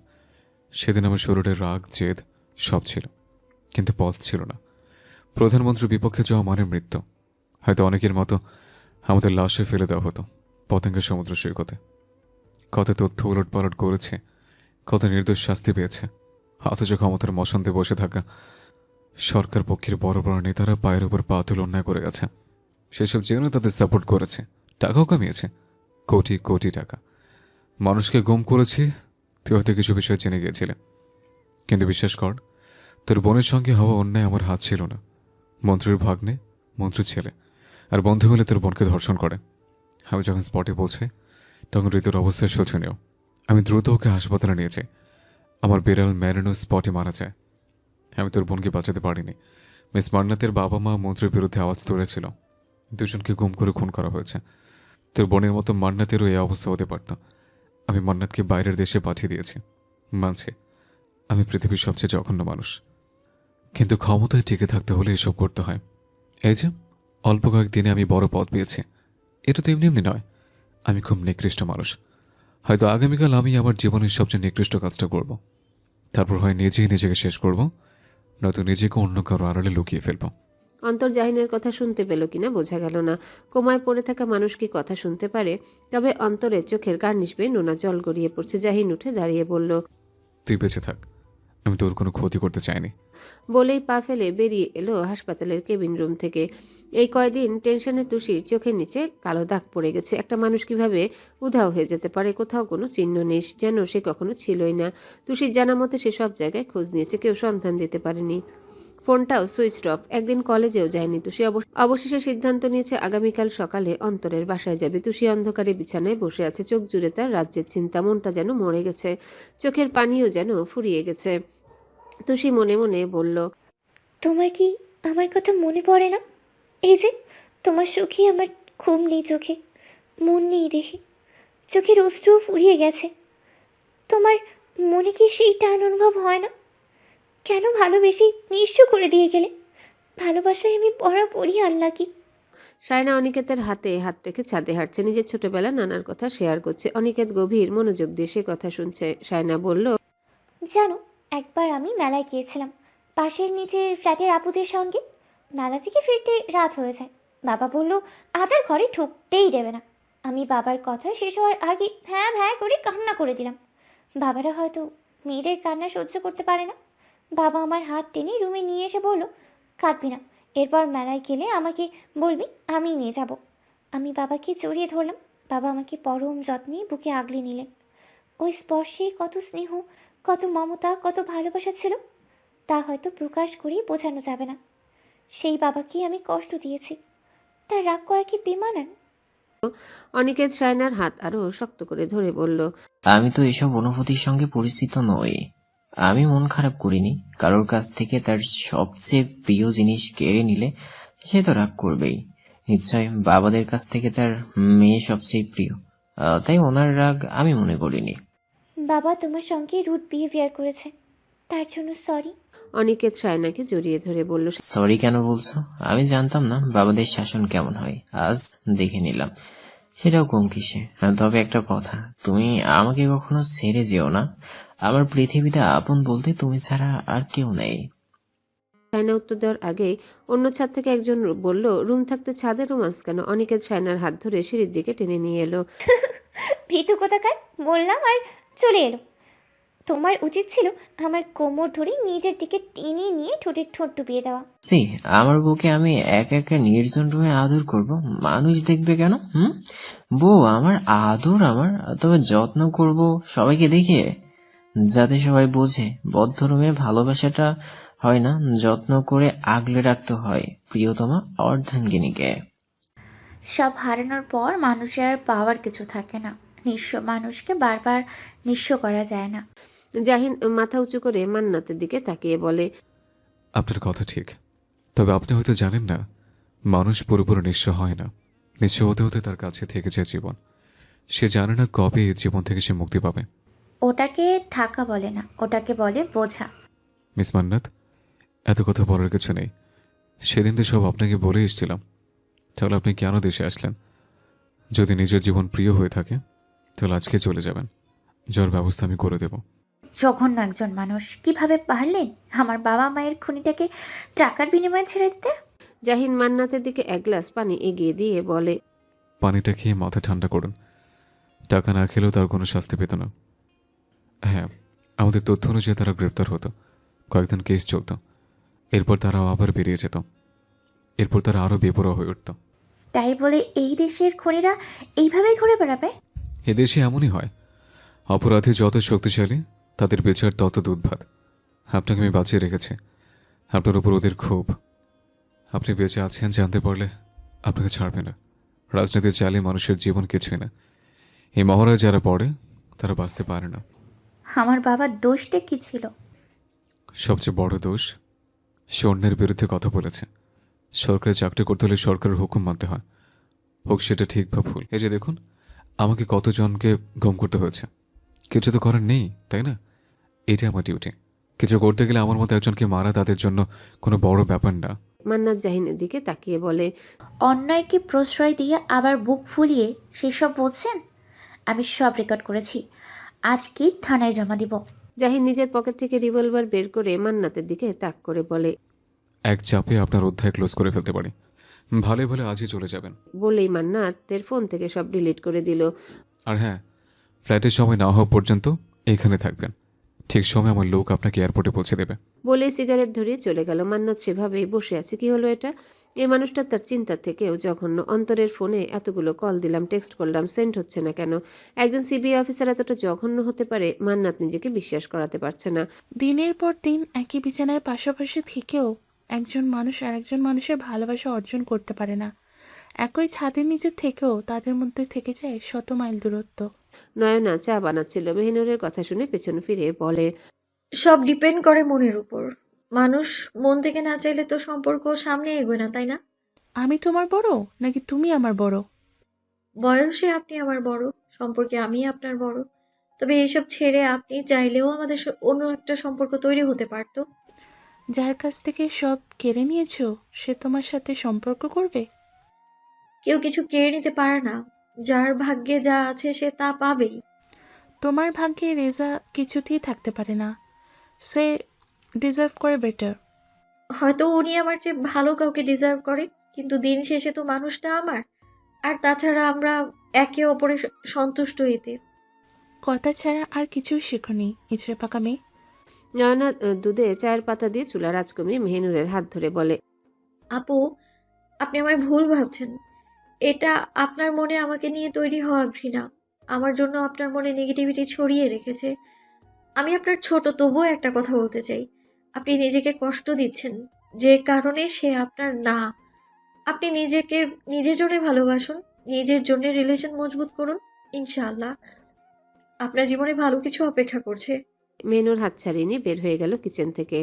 সেদিন আমার শরীরের রাগ, জেদ সব ছিল, কিন্তু পথ ছিল না। প্রধানমন্ত্রীর বিপক্ষে যাওয়া মানে মৃত্যু। হয়তো অনেকের মতো আমাদের লাশে ফেলে দেওয়া হতো পতেঙ্গের সমুদ্র সৈকতে। কত তথ্য উলটপালট করেছে, কত নির্দোষ শাস্তি পেয়েছে। অথচ ক্ষমতার মসন্দে বসে থাকা সরকার পক্ষের বড় বড় নেতারা পায়ের উপর পা তুলে অন্যায় করে গেছে। সেসব জেনে তাদের সাপোর্ট করেছে, টাকাও কামিয়েছে, কোটি কোটি টাকা। মানুষকে গুম করেছি, তুই হয়তো কিছু বিষয় জেনে গিয়েছিলে। কিন্তু বিশ্বাস কর, তোর বোনের সঙ্গে হওয়া অন্যায় আমার হাত ছিল না। মন্ত্রীর ভাগ্নে, মন্ত্রীর ছেলে আর বন্ধু মিলে তোর বোনকে ধর্ষণ করে। আমি যখন স্পটে পৌঁছাই তখন ঋতুর অবস্থা শোচনীয়। আমি দ্রুত ওকে হাসপাতালে নিয়ে যাই। আমার বিড়াল ম্যারিনো স্পটে মারা যায়। আমি তোর বোনকে বাঁচাতে পারিনি। মিস মান্নাতের বাবা মা মন্ত্রীর বিরুদ্ধে আওয়াজ তুলেছিল। দুজনকে গুম করে খুন করা হয়েছে। তোর বোনের মতো মান্নাতেরও এই অবস্থা হতে পারত। আমি মান্নাতকে বাইরের দেশে পাঠিয়ে দিয়েছি। মানছি আমি পৃথিবীর সবচেয়ে জঘন্য মানুষ, কিন্তু ক্ষমতায় টিকে থাকতে হলে এসব করতে হয়। এই যে অল্প কয়েকদিনে আমি বড় পদ পেয়েছি, এটা তো এমনি এমনি নয়। আমি খুব নিকৃষ্ট মানুষ। হয়তো আগামীকাল আমি আমার জীবনের সবচেয়ে নিকৃষ্ট কাজটা করব। তারপর হয় নিজেই নিজেকে শেষ করব, নয়তো নিজেকে অন্য কারো আড়ালে লুকিয়ে ফেলব। অন্তর জাহিনের কথা শুনতে পেল কিনা বোঝা গেল না। কোমায় পড়ে থাকা মানুষ কি কথা শুনতে পারে? তবে অন্তরে চোখের কার্নিশ বেয়ে নোনা জল গড়িয়ে পড়ছে। জাহিন উঠে দাঁড়িয়ে বলল, তুই বেঁচে থাক, আমি তোর কোনো ক্ষতি করতে চাইনি। বলেই পা ফেলে বেরিয়ে এলো হাসপাতালের কেবিন রুম থেকে। এই কয়দিন টেনশনে তুষির চোখের নিচে কালো দাগ পড়ে গেছে। একটা মানুষ কিভাবে উধাও হয়ে যেতে পারে, কোথাও কোনো চিহ্ন নেই, যেন সে কখনো ছিলই না। তুষির জানা মতে সে সব জায়গায় খোঁজ নিয়েছে, কেউ সন্ধান দিতে পারেনি। ফোনটাও সুইচড অফ। একদিন কলেজেও যায়নি তুষি। অবশেষে সিদ্ধান্ত নিয়েছে আগামীকাল সকালে অন্তরের বাসায় যাবে। তুষি অন্ধকারে বিছানায় বসে আছে, চোখ জুড়ে তার রাজ্যের চিন্তা। মনটা যেন মরে গেছে, চোখের পানিও যেন ফুরিয়ে গেছে। তুষি মনে মনে বলল, তোমার কি আমার কথা মনে পড়ে না? এই যে তোমার সুখে আমার ঘুম নেই চোখে, মন নেই দেখে, চোখের অশ্রু ফুরিয়ে গেছে। তোমার মনে কি সেই টান অনুভব হয় না? কেন ভালোবেসে নিঃস্ব করে দিয়ে গেলে? ভালোবাসায় আমি পড়া পড়ি আল্লাহ কি। সায়না অনিকেতের হাতে হাত রেখে ছাদে হাঁটছে, নিজের ছোটবেলা নানার কথা শেয়ার করছে। অনিকেত গভীর মনোযোগ দিয়ে সে কথা শুনছে। সায়না বলল, জানো, একবার আমি মেলায় গিয়েছিলাম পাশের নিচের ফ্ল্যাটের আপুদের সঙ্গে। মেলা থেকে ফিরতে রাত হয়ে যায়। বাবা বলল আজ আর ঘরে ঢুকতেই দেবে না। আমি বাবার কথা শেষ হওয়ার আগে ভ্যাঁ ভ্যাঁ করে কান্না করে দিলাম। বাবারা হয়তো মেয়েদের কান্না সহ্য করতে পারে না। বাবা আমার হাত টেনে রুমে নিয়ে এসে বলল, কাঁদবি না, এরপর মেলায় গেলে আমাকে বলবি, আমি নিয়ে যাব। আমি বাবাকে জড়িয়ে ধরলাম। বাবা আমাকে পরম যত্নে বুকে আগলে নিলেন। ওই স্পর্শে কত স্নেহ, কত মমতা, কত ভালোবাসা ছিল, তা হয়তো প্রকাশ করেই বোঝানো যাবে না। সেই বাবাকে আমি কষ্ট দিয়েছি, তার রাগ করা কি বেমানান? অনিকেত সায়নার হাত আরো শক্ত করে ধরে বলল, আমি তো এসব অনুভূতির সঙ্গে পরিচিত নই। আমি মন খারাপ করিনি। কারোর কাছ থেকে তার সবচেয়ে প্রিয় জিনিস কেড়ে নিলে সে তো রাগ করবেই। নিশ্চয় বাবাদের কাছ থেকে তার মেয়ে সবচেয়ে প্রিয়, তাই ওনার রাগ আমি মনে করিনি। বাবা তোমার সঙ্গে রুড বিহেভিয়ার করেছে, তার জন্য সরি। অনিকেত সায়নাকে জড়িয়ে ধরে বলল, সরি কেন বলছো? আমি জানতাম না বাবাদের শাসন কেমন হয়, আজ দেখে নিলাম। সেটাও কম কিসে। তবে একটা কথা, তুমি আমাকে কখনো ছেড়ে যেও না। আমার পৃথিবীতে আপন বলতে তুমি ছাড়া আর কেউ নেই। সায়না উত্তর দেওয়ার আগে অন্য ছাদ থেকে একজন বলল, রুম থাকতে ছাদে রোমান্স কেন? অনিকেত সায়নার হাত ধরে সিঁড়ির দিকে টেনে নিয়ে এলো। ভীতু কোথাকার, বললাম আর চলে এলো। তোমার উচিত ছিল আমার কোমর ধরে নিজের দিকে টেনে নিয়ে ঠোঁটের ঠোঁট ডুবিয়ে দেওয়া। আমার বউকে আমি একা একা নির্জন রুমে আদর করব, মানুষ দেখবে কেন? বউ আমার আদর, আমার তবে যত্ন করব সবাইকে দেখে, যাতে সবাই বোঝে বদ্ধ রুমে ভালোবাসাটা হয় না, যত্ন করে আগলে রাখতে হয় প্রিয়তমা অর্ধাঙ্গিনীকে। সব হারানোর পর মানুষের আর পাওয়ার কিছু থাকে না। নিঃস্ব মানুষকে বারবার নিঃস্ব করা যায় না। জাহিন মাথা উঁচু করে মান্নাতের দিকে তাকিয়ে বলে, আপনার কথা ঠিক, তবে আপনি হয়তো জানেন না, মানুষ পুরোপুরি নিঃস্ব হয় না। নিঃস্ব হতে হতে তার কাছে থেকে যায় জীবন। সে জানে না কবে এই জীবন থেকে সে মুক্তি পাবে। ওটাকে থাকা বলে না, ওটাকে বলে বোঝা। মিস মান্নাত, এত কথা বলার কিছু নেই। সেদিন তো সব আপনাকে বলে এসেছিলাম। তাহলে আপনি কেন দেশে আসলেন? যদি নিজের জীবন প্রিয় হয়ে থাকে তাহলে আজকে চলে যাবেন। যার ব্যবস্থা আমি করে দেব। জঘন্য একজন মানুষ, কিভাবে পারলেন আমার বাবা মায়ের খুনিটাকে টাকার বিনিময়ে ছেড়ে দিতে? জাহিন মান্নাতের দিকে এক গ্লাস পানি এগিয়ে দিয়ে বলে, পানিটা খেয়ে মাথা ঠান্ডা করুন। টাকা না খেলেও তার কোনো শাস্তি পেত না। হ্যাঁ, আমাদের তথ্য অনুযায়ী তারা গ্রেপ্তার হতো, কয়েকদিন কেস চলত, এরপর তারাও আবার বেরিয়ে যেত, এরপর তারা আরও বেপরোয়া হয়ে উঠত। তাই বলে এই দেশের খুনিরা এইভাবেই ঘুরে বেড়াবে? এদেশে এমনই হয়। অপরাধী যত শক্তিশালী তাদের বিচার তত দুধভাত। আপনাকে আমি বাঁচিয়ে রেখেছি, আপনার উপর ওদের ক্ষোভ। আপনি বেঁচে আছেন জানতে পারলে আপনাকে ছাড়বে না। রাজনীতি চালিয়ে মানুষের জীবন কিছুই না। এই মহড়ায় যারা পড়ে তারা বাঁচতে পারে না। আমার বাবার দোষটা কি ছিল? সবচেয়ে বড় দোষ, সে অন্যের বিরুদ্ধে কথা বলেছে। সরকারি চাকরি করতে হলে সরকারের হুকুম মানতে হয়, হোক সেটা ঠিক বা ভুল। এই যে দেখুন, আমাকে কতজনকে গুম করতে হয়েছে। কিছু তো করার নেই, তাই না? এটা আমার ডিউটি। কিছু করতে গেলে আমার মতো একজনকে মারা তাদের জন্য কোনো বড় ব্যাপার না। মান্নাত জাহিনের দিকে তাকিয়ে বলে, অন্যায়কে প্রশ্রয় দিয়ে আবার বুক ফুলিয়ে সেসব বলছেন? আমি সব রেকর্ড করেছি, আজকে থানায় জমা দিব। জাহিন নিজের পকেট থেকে রিভলভার বের করে মান্নাতের দিকে তাক করে বলে, এক চাপে আপনার অধ্যায় ক্লোজ করে ফেলতে পারি। ভালো ভালো আজই চলে যাবেন। বলেই মান্নাতের ফোন থেকে সব ডিলিট করে দিল। আর হ্যাঁ, ফ্লাইটের সময় না হওয়া পর্যন্ত এখানে থাকবেন। ঠিক সময় আমার লোক আপনাকে এয়ারপোর্টে পৌঁছে দেবে। বলেই সিগারেট ধরিয়ে চলে গেল। মান্নাত সেভাবেই বসে আছে। কি হলো এটা? এই মানুষটা তার চিন্তার থেকেও জঘন্য। অন্তরের ফোনে এতগুলো কল দিলাম, টেক্সট করলাম, সেন্ড হচ্ছে না কেন? একজন সিবিআই অফিসার এতটা জঘন্য হতে পারে? মান্নাত নিজেকে বিশ্বাস করাতে পারছে না। দিনের পর দিন একই বিছানায় পাশাপাশি থেকেও একজন মানুষ আর একজন মানুষের ভালোবাসা অর্জন করতে পারে না। একই ছাদের নিচে থেকেও তাদের মধ্যে থেকে যায় শত মাইল দূরত্ব। নয়না চা বানাচ্ছিল, মেহিনুরের কথা শুনে পেছনে ফিরে বলে, সব ডিপেন্ড করে মনের উপর। মানুষ মন থেকে না চাইলে তো সম্পর্ক সামনে এগোয় না, তাই না? আমি তোমার বড় নাকি তুমি আমার বড়? বয়সে আপনি আমার বড়, সম্পর্কে আমি আপনার বড়। তবে এইসব ছেড়ে আপনি চাইলেও আমাদের অন্য একটা সম্পর্ক তৈরি হতে পারতো। যার কাছ থেকে সব কেড়ে নিয়েছো সে তোমার সাথে সম্পর্ক করবে? কেউ কিছু কেড়ে নিতে পারে না। যার ভাগ্যে যা আছে সে তা পাবেই। তোমার ভাগ্যে রেজা কিছুতেই থাকতে পারে না। সে ডিজার্ভ করে বেটার। হয়তো উনি আমার চেয়ে ভালো কাউকে ডিজার্ভ করে, কিন্তু দিন শেষে তো মানুষটা আমার। আর তাছাড়া আমরা একে অপরে সন্তুষ্ট এতে। কথা ছাড়া আর কিছুই শেখনি ইচড়ে পাকা মেয়ে। নয়না দুধে চায়ের পাতা দিয়ে চুলার আঁচ কমিয়ে মেহিনুরের হাত ধরে বলে, আপু, আপনি আমায় ভুল ভাবছেন। এটা আপনার মনে আমাকে নিয়ে তৈরি হওয়া ঘৃণা আমার জন্য আপনার মনে নেগেটিভিটি ছড়িয়ে রেখেছে। আমি আপনার ছোট, তবুও একটা কথা বলতে চাই। আপনি নিজেকে কষ্ট দিচ্ছেন যে কারণে সে আপনার না। আপনি নিজেকে নিজের জন্য ভালোবাসুন, নিজের জন্য রিলেশন মজবুত করুন। ইনশাআল্লাহ আপনার জীবনে ভালো কিছু অপেক্ষা করছে। মেনুর হাত ছাড়িয়ে নিয়ে বের হয়ে গেল কিচেন থেকে।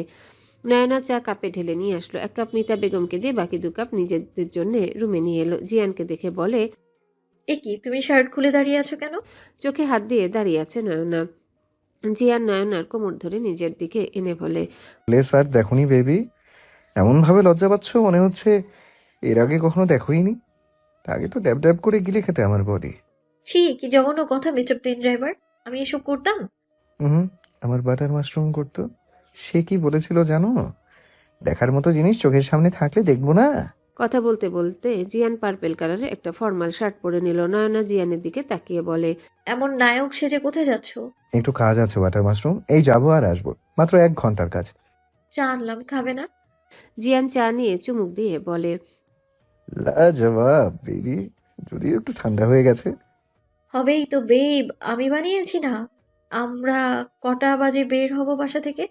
নয়না চা কাপে ঢেলে নিয়ে আসলো, 1 কাপ মিতা বেগমকে দিয়ে বাকি 2 কাপ নিজেদের জন্য রুমে নিয়ে এলো। জিয়ানকে দেখে বলে, এ কি, তুমি শার্ট খুলে দাঁড়িয়ে আছো কেন? চোখে হাত দিয়ে দাঁড়িয়ে আছে নয়না। জিয়ান নয়নার কোমর ধরে নিজের দিকে এনে বলে, স্যার দেখুনি বেবি, এমনভাবে লজ্জা পাচ্ছ মনে হচ্ছে এর আগে কখনো দেখোইনি। আগে তো ড্যাব ড্যাব করে গিলে খেতে আমার বডি। ছি, কি জঘন্য কথা মিস্টার প্লেন ড্রাইভার। আমি এসব করতাম? হুম, আমার বাটার মাশরুম করতো। সে কি বলেছিল জানো? দেখার মতো জিনিস চোখের সামনে থাকলে দেখবো না। কথা বলতে বলতে জিয়ান পার্পেল কালারের একটা ফর্মাল শার্ট পরে নিল। নয়না জিয়ানের দিকে তাকিয়ে বলে, এমন নায়ক সেজে কোথায় যাচ্ছ? একটু কাজ আছে বাটার মাশরুম, এই যাবো আর আসবো, মাত্র 1 ঘন্টার কাজ। চা আনলাম, খাবে না? জিয়ান চা নিয়ে চুমুক দিয়ে বলে, লাজবাব বেবি, যদিও একটু ঠান্ডা হয়ে গেছে। হবেই তো বেব, আমি বানিয়েছি না। আমরা কটা বাজে বের হব বাসা থেকে?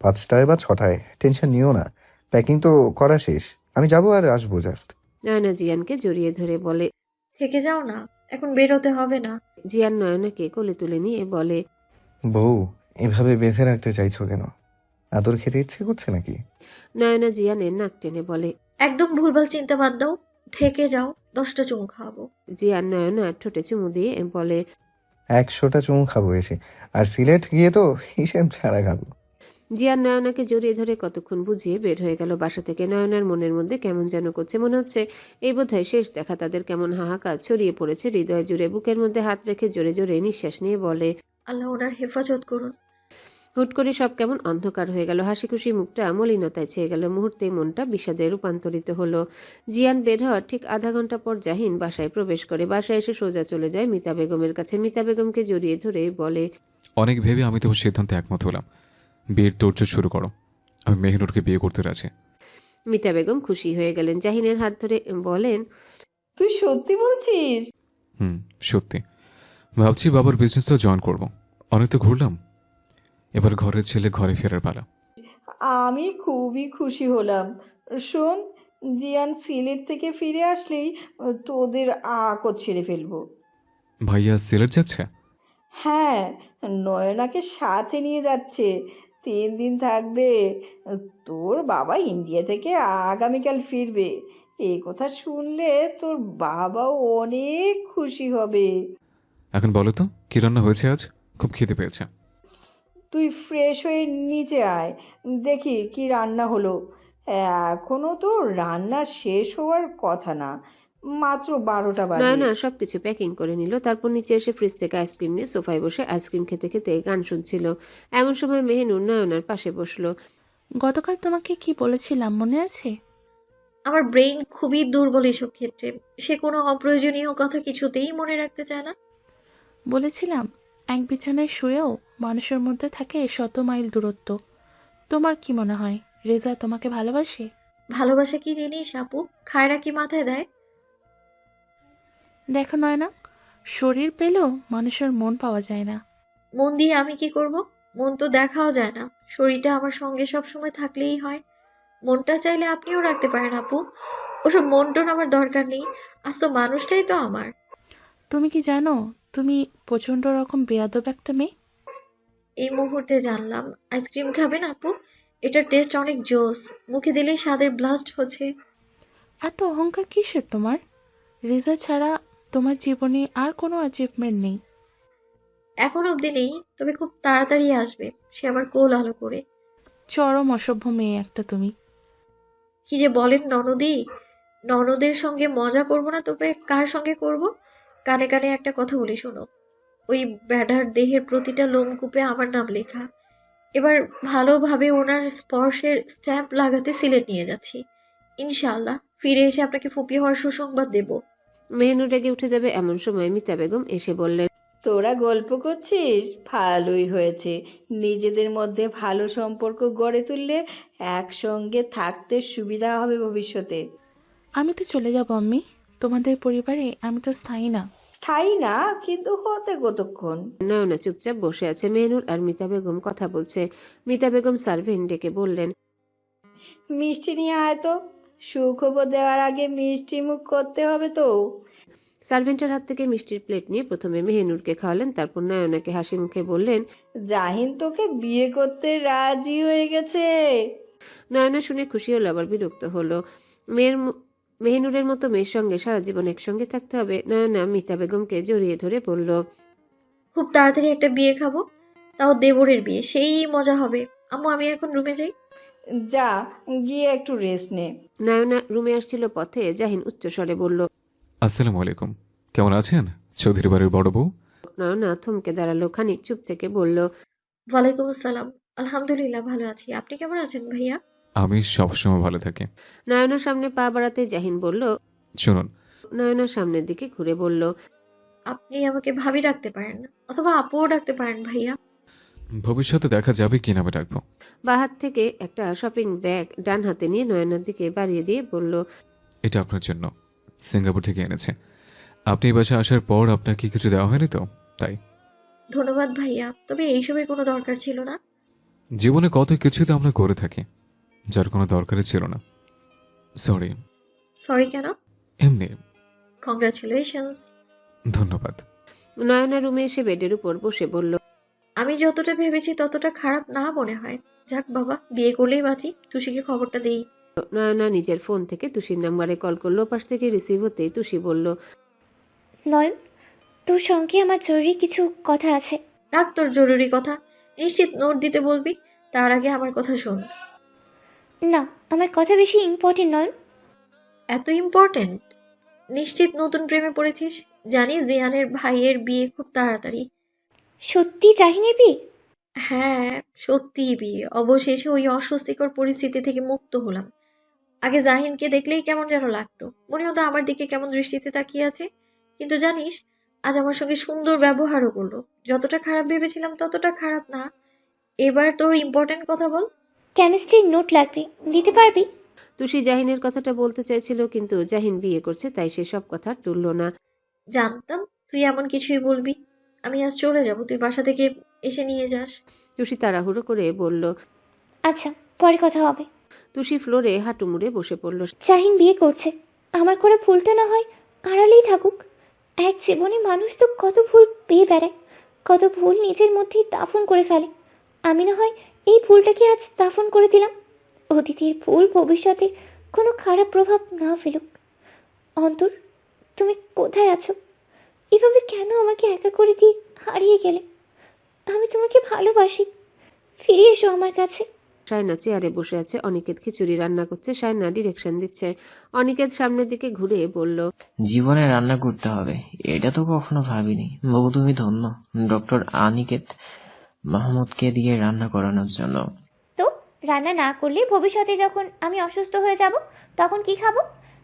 5টায় বা 6টায়, টেনশন নিও না। প্যাকিং তো করা শেষ, আমি যাবো আর আসবো জাস্ট। নয়না জিয়ানকে জড়িয়ে ধরে বলে, থেকে যাও না, এখন বেরোতে হবে না। জিয়ান নয়নাকে কোলে তুলে নিয়ে বলে, বউ, এভাবে বেঁধে রাখতে চাইছো কেন? আদর খেতে ইচ্ছে করছে নাকি? নয়না জিয়ানের নাক টেনে বলে, একদম ভুলভাল চিন্তা বাদ দাও, থেকে যাও, 10টা চুমু খাওয়াবো। জিয়ান নয়নার ঠোঁটে চুমু দিয়ে বলে, 100টা চুমু খাবো এসে, আর সিলেট গিয়ে তো হিসেব ছাড়া খাবো। জিয়ান নয়নাকে জড়িয়ে ধরে কতক্ষণ বুঝিয়ে বের হয়ে গেল বাসা থেকে। নয়নার মনের মধ্যে কেমন যেন করছে, মনে হচ্ছে এই বোধহয় শেষ দেখা তাদের। কেমন হাহাকার ছড়িয়ে পড়েছে হৃদয় জুড়ে। বুকের মধ্যে হাত রেখে জোরে জোরে নিঃশ্বাস নিয়ে বলে, আল্লাহ ওনার হেফাজত করুন। হুট করে সব কেমন অন্ধকার হয়ে গেল। হাসি খুশি মুখটা মলিনতায় ছেয়ে গেল। মুহূর্তেই মনটা বিষাদে রূপান্তরিত হলো। জিয়ান বের হওয়ার ঠিক আধা ঘন্টা পর জাহিন বাসায় প্রবেশ করে। বাসায় এসে সোজা চলে যায় মিতা বেগমের কাছে। মিতা বেগমকে জড়িয়ে ধরে বলে, অনেক ভেবে আমি তোমার সিদ্ধান্তে একমত হলাম। বিয়ের তোড়জোড় শুরু করো, আমি মেহনুরকে বিয়ে করতে রাজি। মিতা বেগম খুশি হয়ে গেলেন। জাহিনের হাত ধরে বলেন, তুই সত্যি বলছিস? সত্যি। ভাবছি বাবার বিজনেসটাও জয়েন করব। অনেক তো ঘুরলাম, এবার ঘরের ছেলে ঘরে ফেরার পালা। আমি খুবই খুশি হলাম। শোন, জিয়ান সিলেট থেকে ফিরে আসলেই তোদের আকত ছেড়ে ফেলবো। ভাইয়া সিলেট যাচ্ছে? হ্যাঁ, নয়নাকে সাথে নিয়ে যাচ্ছে। 3 দিন থাকবে। তোর বাবা ইন্ডিয়া থেকে আগামীকাল ফিরবে। এই কথা শুনলে তোর বাবাও অনেক খুশি হবে। এখন বলো তো কি রান্না হয়েছে আজ? খুব খিদে পেয়েছে। তুই ফ্রেশ হয়ে নিচে আয়, দেখি কি রান্না হলো। এখনো তো রান্না শেষ হওয়ার কথা না, মাত্র 12টা বাজে। নয়না সবকিছু প্যাকিং করে নিল। তারপর নিচে এসে ফ্রিজ থেকে আইসক্রিম নিয়ে সোফায় বসে আইসক্রিম খেতে খেতে গান শুনছিল। এমন সময় মেহনুর নয়নার পাশে বসলো। গতকাল তোমাকে কি বলেছিলাম মনে আছে? আমার ব্রেইন খুবই দুর্বল এসব ক্ষেত্রে। সে কোনো অপ্রয়োজনীয় কথা কিছুতেই মনে রাখতে চায় না। বলেছিলাম এক বিছানায় শুয়েও মানুষের মধ্যে থাকে শত মাইল দূরত্ব। তোমার কি মনে হয় রেজা তোমাকে ভালোবাসে? ভালোবাসা কি জিনিস আপু? খায়রা কি মাথায় দেয়? দেখো নয়না, শরীর পেলেও মানুষের মন পাওয়া যায় না। মন দিয়ে আমি কি করব? মন তো দেখাও যায় না। শরীরটা আমার সঙ্গে সব সময় থাকলেই হয়। মনটা চাইলে আপনিও রাখতে পারেন আপু। ওসব মন টন আমার দরকার নেই, আজ তো মানুষটাই তো আমার। তুমি কি জানো তুমি প্রচণ্ড রকম বেয়াদব একটা মেয়ে? এই মুহূর্তে জানলাম। আইসক্রিম খাবেন আপু? এটার টেস্ট অনেক জোস, মুখে দিলেই স্বাদের ব্লাস্ট হচ্ছে। এত অহংকার কিসের তোমার? রেজা ছাড়া তোমার জীবনে আর কোনো অ্যাচিভমেন্ট নেই। এখন অবধি নেই, তবে খুব তাড়াতাড়ি আসবে। সে আমার কোল আলো করে। চরম অসভ্য মেয়ে একটা তুমি। কি যে বলেন ননদি! ননদের সঙ্গে মজা করব না তবে কার সঙ্গে করব? কানে কানে একটা কথা বলি শোনো। ওই ব্যাডার দেহের প্রতিটা লোমকূপে আমার নাম লেখা। এবার ভালোভাবে ওনার স্পর্শের স্ট্যাম্প লাগাতে সিলেট নিয়ে যাচ্ছি। ইনশাআল্লাহ ফিরে এসে আপনাকে ফুপিয়ে হওয়ার সুসংবাদ দেব। মেহনুর রেগে উঠে যাবে এমন সময় মিতা বেগম এসে বললেন, তোরা গল্প করছিস? ভালোই হয়েছে। নিজেদের মধ্যে ভালো সম্পর্ক গড়ে তুললে একসঙ্গে থাকতে সুবিধা হবে ভবিষ্যতে। আমি তো চলে যাবো আম্মি, তোমাদের পরিবারে আমি তো স্থায়ী না। স্থায়ী না, কিন্তু হতে কতক্ষণ? নয়না চুপচাপ বসে আছে। মেহনুর আর মিতা বেগম কথা বলছে। মিতা বেগম সার্ভেন্ট ডেকে বললেন, মিষ্টি নিয়ে আয় তো। সুখবর দেওয়ার আগে মিষ্টি মুখ করতে হবে তো। সার্ভেন্টের হাত থেকে মিষ্টির প্লেট নিয়ে প্রথমে মেহনুরকে খাওয়ালেন, তারপর নয়নাকে হাসি মুখে বললেন, জাহিন তোকে বিয়ে করতে রাজি হয়ে গেছে। নয়না শুনে খুশি হলো আবার বিরক্ত হলো। মেহনুরের মতো মেয়ের সঙ্গে সারা জীবন একসঙ্গে থাকতে হবে? নয়না মিতা বেগমকে জড়িয়ে ধরে বলল, খুব তাড়াতাড়ি একটা বিয়ে খাবো, তাও দেবরের বিয়ে, সেই মজা হবে। আম্মু আমি এখন রুমে যাই। যা, গিয়ে একটু রেস্ট নে। নয়না রুমে আসছিল পথে জাহিন উচ্চস্বরে বলল, আসসালামু আলাইকুম, কেমন আছেন চৌধুরী বাড়ির বড় বউ? নয়না থমকে দাঁড়ালো, খানিক চুপ থেকে বলল, ওয়ালাইকুম আসসালাম। আলহামদুলিল্লাহ ভালো আছি, আপনি কেমন আছেন ভাইয়া? আমি সবসময় ভালো থাকি। নয়নার সামনে পা বাড়াতে জাহিন বলল, শুনুন, নয়নার সামনের দিকে ঘুরে বলল, আপনি আমাকে ভাবি ডাকতে পারেন, অথবা আপুও ডাকতে পারেন ভাইয়া। ভবিষ্যতে দেখা যাবে কি নামে ডাকবো। বাঁ হাত থেকে একটা শপিং ব্যাগ ডান হাতে নিয়ে নয়নার দিকে বাড়িয়ে দিয়ে বলল, এটা আপনার জন্য, সিঙ্গাপুর থেকে এনেছে। আপনি এই বাসায় আসার পর আপনাকে কিছু দেওয়া হয়নি তো, তাই। ধন্যবাদ ভাইয়া, তবে এইসবের কোনো দরকার ছিল না। জীবনে কত কিছুই তো আমরা করে থাকি যার কোনো দরকারই ছিল না। সরি। সরি কেন? এমনি। কংগ্রাচুলেশনস। ধন্যবাদ। নয়না রুমে এসে বেডের উপর বসে বলল, আমি যতটা ভেবেছি ততটা খারাপ না মনে হয়। যাক বাবা, বিয়ে করলেই বাঁচি। তুষিকে খবরটা দেই। নয়না নিজের ফোন থেকে তুষির নাম্বারে কল করলো। পাশ থেকে রিসিভ হতেই তুষি বলল, নয়ন, তোর সঙ্গে আমার জরুরি কিছু কথা আছে। রাখ তোর জরুরি কথা, নিশ্চিত নোট দিতে বলবি। তার আগে আমার কথা শোন। না, আমার কথা বেশি ইম্পর্টেন্ট নয়ন। এত ইম্পর্টেন্ট? নিশ্চিত নতুন প্রেমে পড়েছিস? জানি জিয়ানের ভাইয়ের বিয়ে খুব তাড়াতাড়ি। সত্যি জাহিনের বিয়ে? হ্যাঁ, সত্যিই বিয়ে। অবশেষে ওই অস্বস্তিকর পরিস্থিতি থেকে মুক্ত হলাম। আগে জাহিনকে দেখলেই কেমন যেন লাগতো, মনে হতো আমার দিকে কেমন দৃষ্টিতে তাকিয়ে আছে। কিন্তু জানিস, আজ আমার সঙ্গে সুন্দর ব্যবহারও করলো। যতটা খারাপ ভেবেছিলাম ততটা খারাপ না। এবার তোর ইম্পর্টেন্ট কথা বল। কেমিস্ট্রির নোট লাগবে, দিতে পারবি? তুষি জাহিনের কথাটা বলতে চাইছিল, কিন্তু জাহিন বিয়ে করছে তাই সে সব কথা তুলল না। জানতাম তুই এমন কিছুই বলবি। আমি আজ চলে যাব, তুই বাসা থেকে এসে নিয়ে যাস। তুষি তাড়াহুড়ো করে বলল, আচ্ছা, পরে কথা হবে। তুষি ফ্লোরে হাঁটু মুড়ে বসে পড়ল। জাহিন বিয়ে করছে, আমার করে ভুলটা না হয় আড়ালেই থাকুক। এক জীবনে মানুষ তো কত ভুল পেয়ে বেড়ায়, কত ভুল নিজের মধ্যেই দাফন করে ফেলে। আমি না হয় এই ভুলটাকে আজ দাফন করে দিলাম। অতীতের ভুল ভবিষ্যতে কোনো খারাপ প্রভাব না ফেলুক। অন্তর, তুমি কোথায় আছো? এভাবে কেন আমাকে একা করে দিয়ে হারিয়ে গেলে? আমি তোমাকে ভালোবাসি, ফিরে এসো আমার কাছে। সায়না চেয়ারে বসে আছে, অনিকেত খিচুড়ি রান্না করছে। সায়না ডিরেকশন দিচ্ছে। অনিকেত সামনের দিকে ঘুরে বলল, জীবনে রান্না করতে হবে এটা তো কখনো ভাবিনি। বউ তুমি ধন্য, ডক্টর অনিকেত মাহমুদকে দিয়ে রান্না করানোর জন্য। তো রান্না না করলে ভবিষ্যতে যখন আমি অসুস্থ হয়ে যাব তখন কি খাবো?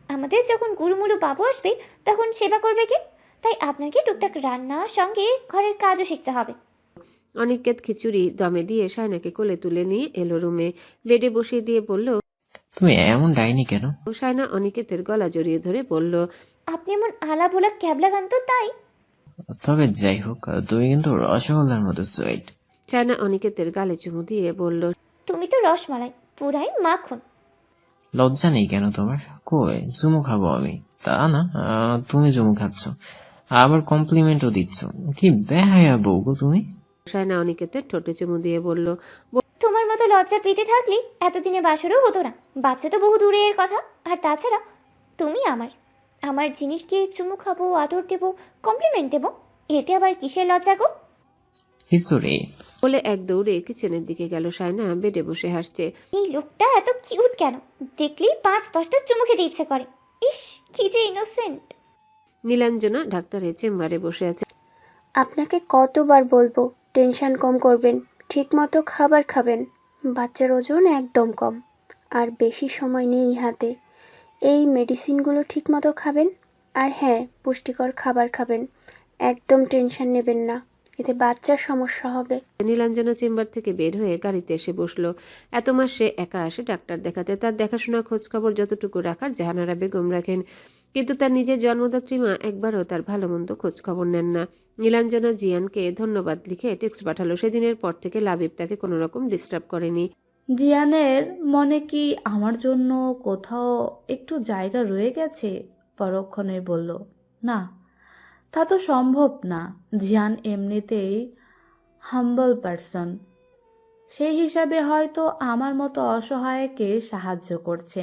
আমাদের যখন গুরুমুলু বাবু আসবে তখন সেবা করবে কে? তাই আপনাকে টুকটাক রান্নার সঙ্গে ঘরের কাজও শিখতে হবে। অনিকেত খিচুড়ি দমে দিয়ে সায়নাকে কোলে তুলে নিয়ে এলো রুমে। বেডে বসিয়ে দিয়ে বলল, তুমি এমন ডাইনি কেন? সায়না অনিকেতের গলা জড়িয়ে ধরে বলল, আপনি এমন আলা ভোলা ক্যাবলা গান তো তাই। তবে যাই হোক, তুমি কিন্তু রসগোল্লার মতো সুইট। সায়না অনিকেতের গালে চুমু দিয়ে বলল, তুমি তো রসমালাই, পুরাই মাখন। লজ্জা নেই কেন তোমার? কই চুমু খাবো আমি? তা না, তুমি চুমু খাচ্ছ, আবার কমপ্লিমেন্টও দিচ্ছ। কি বেহায়া বউ গো তুমি। সায়না অনিকেতের ঠোঁটে চুমু দিয়ে বলল, তোমার মতো লজ্জা পেতে থাকলে এতদিনে বাসরও হতো না। বাচ্চা তো বহু দূরের কথা। আর তাছাড়া তুমি আমার জিনিসকে চুমু খাবো, আদর দেবো, কমপ্লিমেন্ট দেবো, এতে আবার কিসের লজ্জা গো? হিসুরে। বলে এক দৌড়ে কিচেনের দিকে গেল। সায়না বেডে বসে হাসছে। এই লোকটা এত কিউট কেন? দেখলেই 5-10টা চুমু খেতে ইচ্ছে করে। ইস, কি যে ইনোসেন্ট। নীলাঞ্জনা ডাক্তারের চেম্বারে বসে আছে। আপনাকে কতবার বলবো টেনশন কম করবেন, ঠিকমতো খাবার খাবেন। বাচ্চার ওজন একদম কম, আর বেশি সময় নেই হাতে। এই মেডিসিনগুলো ঠিকমতো খাবেন, আর হ্যাঁ, পুষ্টিকর খাবার খাবেন। একদম টেনশন নেবেন না, এতে বাচ্চার সমস্যা হবে। নীলাঞ্জনা চেম্বার থেকে বের হয়ে গাড়িতে এসে বসলো। এত মাস সে একা আসে ডাক্তার দেখাতে। তার দেখাশোনা খোঁজখবর যতটুকু রাখার জাহানারা বেগম রাখেন, কিন্তু তার নিজের জন্মদাত্রী মা একবারও তার ভালো মন্দ খোঁজখবর নেন না। নীলাঞ্জনা জিয়ানকে ধন্যবাদ লিখে টেক্সট পাঠালো। সেদিনের পর থেকে লাবিব তাকে কোনো রকম ডিস্টার্ব করেনি। জিয়ানের মনে কি আমার জন্য কোথাও একটু জায়গা রয়ে গেছে? পরক্ষণে বলল, না, তা তো সম্ভব না। জিয়ান এমনিতেই হাম্বল পারসন, সেই হিসাবে হয়তো আমার মতো অসহায়কে সাহায্য করছে।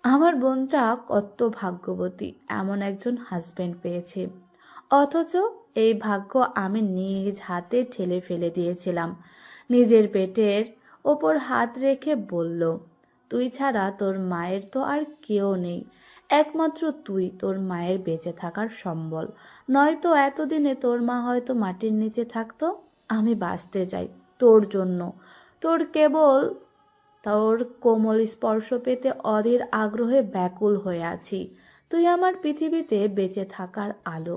আমার বোনটা কত ভাগ্যবতী, এমন একজন হাজবেন্ড পেয়েছে। অথচ এই ভাগ্য আমি নিজ হাতে ঠেলে ফেলে দিয়েছিলাম। নিজের পেটের ওপর হাত রেখে বলল, তুই ছাড়া তোর মায়ের তো আর কেউ নেই, একমাত্র তুই তোর মায়ের বেঁচে থাকার সম্বল। নয়তো এতদিনে তোর মা হয়তো মাটির নিচে থাকতো। আমি বাঁচতে চাই তোর জন্য, তোর কোমল স্পর্শ পেতে অধীর আগ্রহে ব্যাকুল হয়ে আছি। তুই আমার পৃথিবীতে বেঁচে থাকার আলো।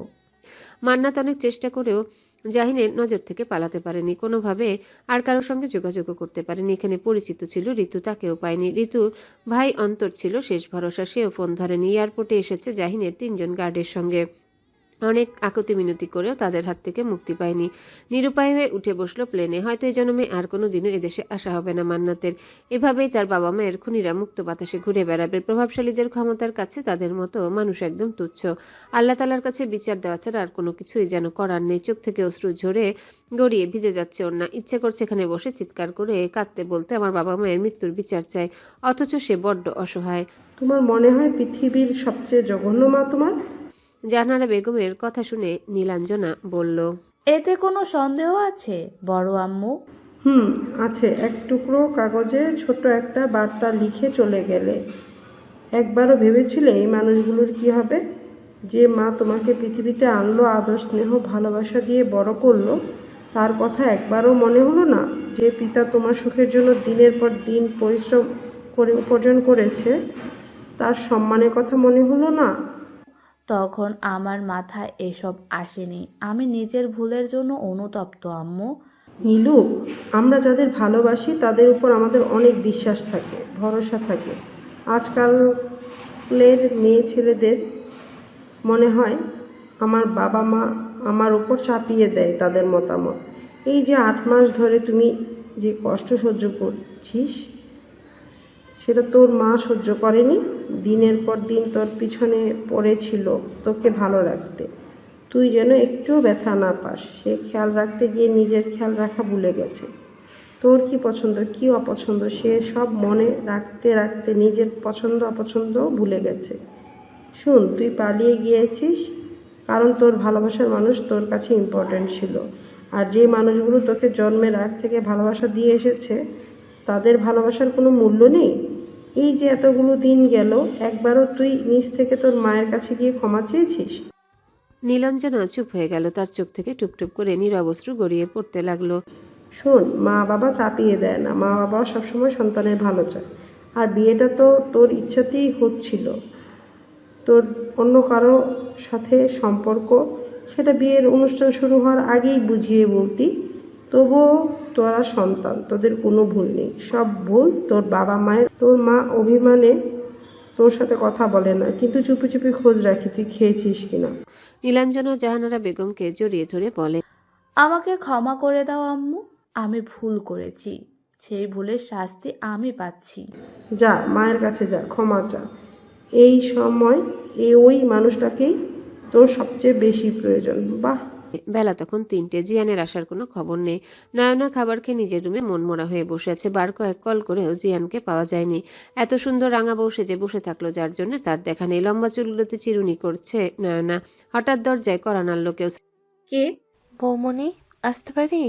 মান্নাত অনেক চেষ্টা করেও জাহিনের নজর থেকে পালাতে পারেনি। কোনোভাবে আর কারোর সঙ্গে যোগাযোগও করতে পারেনি। এখানে পরিচিত ছিল ঋতু, তাকেও পায়নি। ঋতু ভাই অন্তর ছিল শেষ ভরসা, সেও ফোন ধরেনি। এয়ারপোর্টে এসেছে জাহিনের 3 জন গার্ডের সঙ্গে। অনেক আকুতি মিনতি করেও তাদের হাত থেকে মুক্তি পায়নি। নিরুপায় হয়ে উঠে বসলো প্লেনে। হয়তো এই জন্মে আর কোনো দিনও এদেশে আসা হবে না মান্নাতের। এভাবেই তার বাবা মায়ের খুনিরা মুক্ত বাতাসে ঘুরে বেড়াবে। প্রভাবশালীদের ক্ষমতার কাছে তাদের মতো মানুষ একদম তুচ্ছ। আল্লাহ তাআলার কাছে বিচার দেওয়া ছাড়া আর কোনো কিছুই যেন করার নেই। চোখ থেকে অশ্রু ঝরে গড়িয়ে ভিজে যাচ্ছে ওর না। ইচ্ছে করছে এখানে বসে চিৎকার করে কাঁদতে, বলতে আমার বাবা মায়ের মৃত্যুর বিচার চাই। অথচ সে বড্ড অসহায়। তোমার মনে হয় পৃথিবীর সবচেয়ে জঘন্য মা তোমার? জাহানারা বেগমের কথা শুনে নীলাঞ্জনা বলল, এতে কোনো সন্দেহ আছে বড় আম্মু? আছে। এক টুকরো কাগজে ছোট একটা বার্তা লিখে চলে গেলে। একবারও ভেবেছিলে এই মানুষগুলোর কি হবে? যে মা তোমাকে পৃথিবীতে আনলো, আদর স্নেহ ভালোবাসা দিয়ে বড় করলো, তার কথা একবারও মনে হলো না? যে পিতা তোমার সুখের জন্য দিনের পর দিন পরিশ্রম করে উপার্জন করেছে, তার সম্মানের কথা মনে হলো না? তখন আমার মাথায় এসব আসেনি। আমি নিজের ভুলের জন্য অনুতপ্ত আম্মু। নীলু, আমরা যাদের ভালোবাসি তাদের উপর আমাদের অনেক বিশ্বাস থাকে, ভরসা থাকে। আজকালের মেয়ে ছেলেদের মনে হয় আমার বাবা মা আমার উপর চাপিয়ে দেয় তাদের মতামত। এই যে 8 মাস ধরে তুমি যে কষ্ট সহ্য করছিস, সেটা তোর মা সহ্য করেনি? দিনের পর দিন তোর পিছনে পড়েছিল তোকে ভালো রাখতে, তুই যেন একটুও ব্যথা না পাস। সে খেয়াল রাখতে গিয়ে নিজের খেয়াল রাখা ভুলে গেছে। তোর কি পছন্দ কি অপছন্দ সে সব মনে রাখতে রাখতে নিজের পছন্দ অপছন্দও ভুলে গেছে। শুন, তুই পালিয়ে গিয়েছিস কারণ তোর ভালোবাসার মানুষ তোর কাছে ইম্পর্ট্যান্ট ছিল। আর যে মানুষগুলো তোকে জন্মের আগ থেকে ভালোবাসা দিয়ে এসেছে, তাদের ভালোবাসার কোনো মূল্য নেই। এই যে এতগুলো দিন গেল, একবারও তুই নিজ থেকে তোর মায়ের কাছে গিয়ে ক্ষমা চেয়েছিস? নীলাঞ্জনা চুপ হয়ে গেল। তার চোখ থেকে টুপটুপ করে নীরব অশ্রু গড়িয়ে পড়তে লাগলো। শোন, মা বাবা চাপিয়ে দেয় না, মা বাবা সবসময় সন্তানের ভালো চায়। আর বিয়েটা তো তোর ইচ্ছাতেই হচ্ছিল। তোর অন্য কারো সাথে সম্পর্ক, সেটা বিয়ের অনুষ্ঠান শুরু হওয়ার আগেই বুঝিয়ে বলতি। তবুও তোরা সন্তান, তোদের কোনো ভুল নেই। সব ভুল তোর বাবা মায়ের। তোর মা অভিমানে তোর সাথে কথা বলে না, কিন্তু চুপি চুপি খোঁজ রাখি তুই খেয়েছিস কিনা। নীলাঞ্জনা জাহানারা বেগমকে জড়িয়ে ধরে বলে, আমাকে ক্ষমা করে দাও আম্মু, আমি ভুল করেছি। সেই ভুলের শাস্তি আমি পাচ্ছি। যা মায়ের কাছে যা, ক্ষমা চা। এই সময় ওই মানুষটাকেই তোর সবচেয়ে বেশি প্রয়োজন। বাহ। বেলা তখন 3টে। জিয়ানের আসার কোনো খবর নেই। নয়না খাবার খেয়ে নিজের রুমে মনমরা হয়ে বসে আছে। বার কয়েক কল করেও জিয়ানকে পাওয়া যায়নি। এত সুন্দর রাঙা বউ সেজে বসে থাকলো যার জন্য তার দেখা নেই। লম্বা চুলগুলোতে চিরুনি করছে নয়না। হঠাৎ দরজায় কড়া নাড়ল কেউ। কে? বৌমনি, আসতে পারি?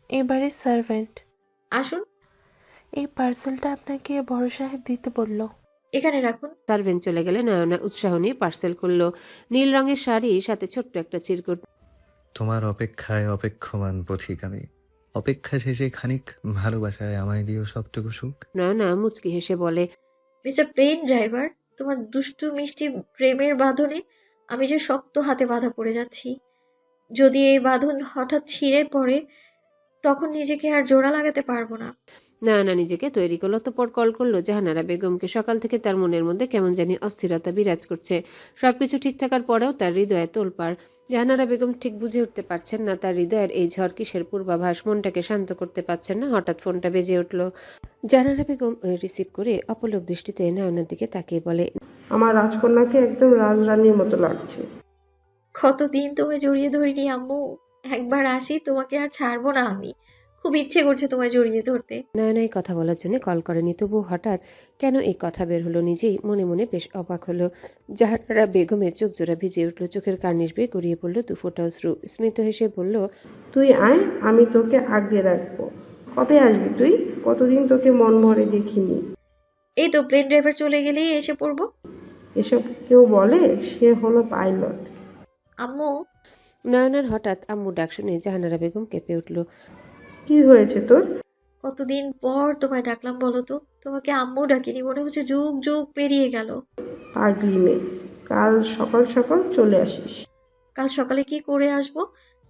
এবারে সার্ভেন্ট। আসুন। এই পার্সেলটা আপনাকে বড় সাহেব দিতে বলল। এখানে রাখুন। সার্ভেন্ট চলে গেলে নয়না উৎসাহ নিয়ে পার্সেল করলো। নীল রঙের শাড়ি, সাথে ছোট্ট একটা চিরকুট। তোমার অপেক্ষায় অপেক্ষমান পথিক আমি। অপেক্ষা শেষে খানিক ভালোবাসায় আমায় দিও সবটুকু সুখ। নয়না মুচকি হেসে বলে, মিস্টার প্লেন ড্রাইভার, তোমার দুষ্টু মিষ্টি প্রেমের বাঁধনে আমি যে শক্ত হাতে বাঁধা পড়ে যাচ্ছি। যদি এই বাঁধন হঠাৎ ছিঁড়ে পড়ে, তখন নিজেকে আর জোড়া লাগাতে পারবো না। নয়না নিজেকে তৈরি করলো। অতঃপর কল করলো জাহানারা বেগমকে। সকাল থেকে তার মনের মধ্যে কেমন জানি অস্থিরতা বিরাজ করছে। সবকিছু ঠিক থাকার পরেও তার হৃদয়ে তোলপাড়। জাহানারা বেগম ঠিক বুঝে উঠতে পারছেন না তার হৃদয়ের এই ঝড় কিসের পূর্বাভাস। মনটাকে শান্ত করতে পারছেন না। হঠাৎ ফোনটা বেজে উঠল। জাহানারা বেগম রিসিভ করে অপলক দৃষ্টিতে নয়নার দিকে তাকিয়ে বলে, আমার রাজকন্যাকে একদম রাজরানীর মতো লাগছে। কতদিন তোমায় জড়িয়ে ধরিনি আম্মু। একবার আসি, তোমাকে আর ছাড়বো না আমি। খুব ইচ্ছে করছে তোমায় জড়িয়ে ধরতে। নয়না এই কথা বলার জন্য কল করেনি, তবু হঠাৎ কেন এই কথা বের হলো নিজেই মনে মনে বেশ অবাক হলো। জাহানারা বেগমের চোখ জোড়া ভিজে উঠল। চোখের কার্নিশ বেয়ে গড়িয়ে পড়লো 2 ফোঁটা অশ্রু। স্মিত হেসে বলল, তুই আয়, আমি তোকে আগলে রাখবো। কবে আসবি তুই? কতদিন তোকে মন ভরে দেখিনি। এই তো প্লেন ড্রাইভার চলে গেলেই এসে পড়বো। এসব কেউ বলে? সে হলো পাইলট। আম্মু। নয়নার হঠাৎ আম্মু ডাক শুনে জাহানারা বেগম কেঁপে উঠল। কি হয়েছে তোর? কতদিন পর তোমায় ডাকলাম বলো তো। তোমাকে আম্মু ডাকিনি, মনে হচ্ছে যুগ যুগ পেরিয়ে গেল। পাগলি মেয়ে, কাল সকাল সকাল চলে আসিস। কাল সকালে কি করে আসবো?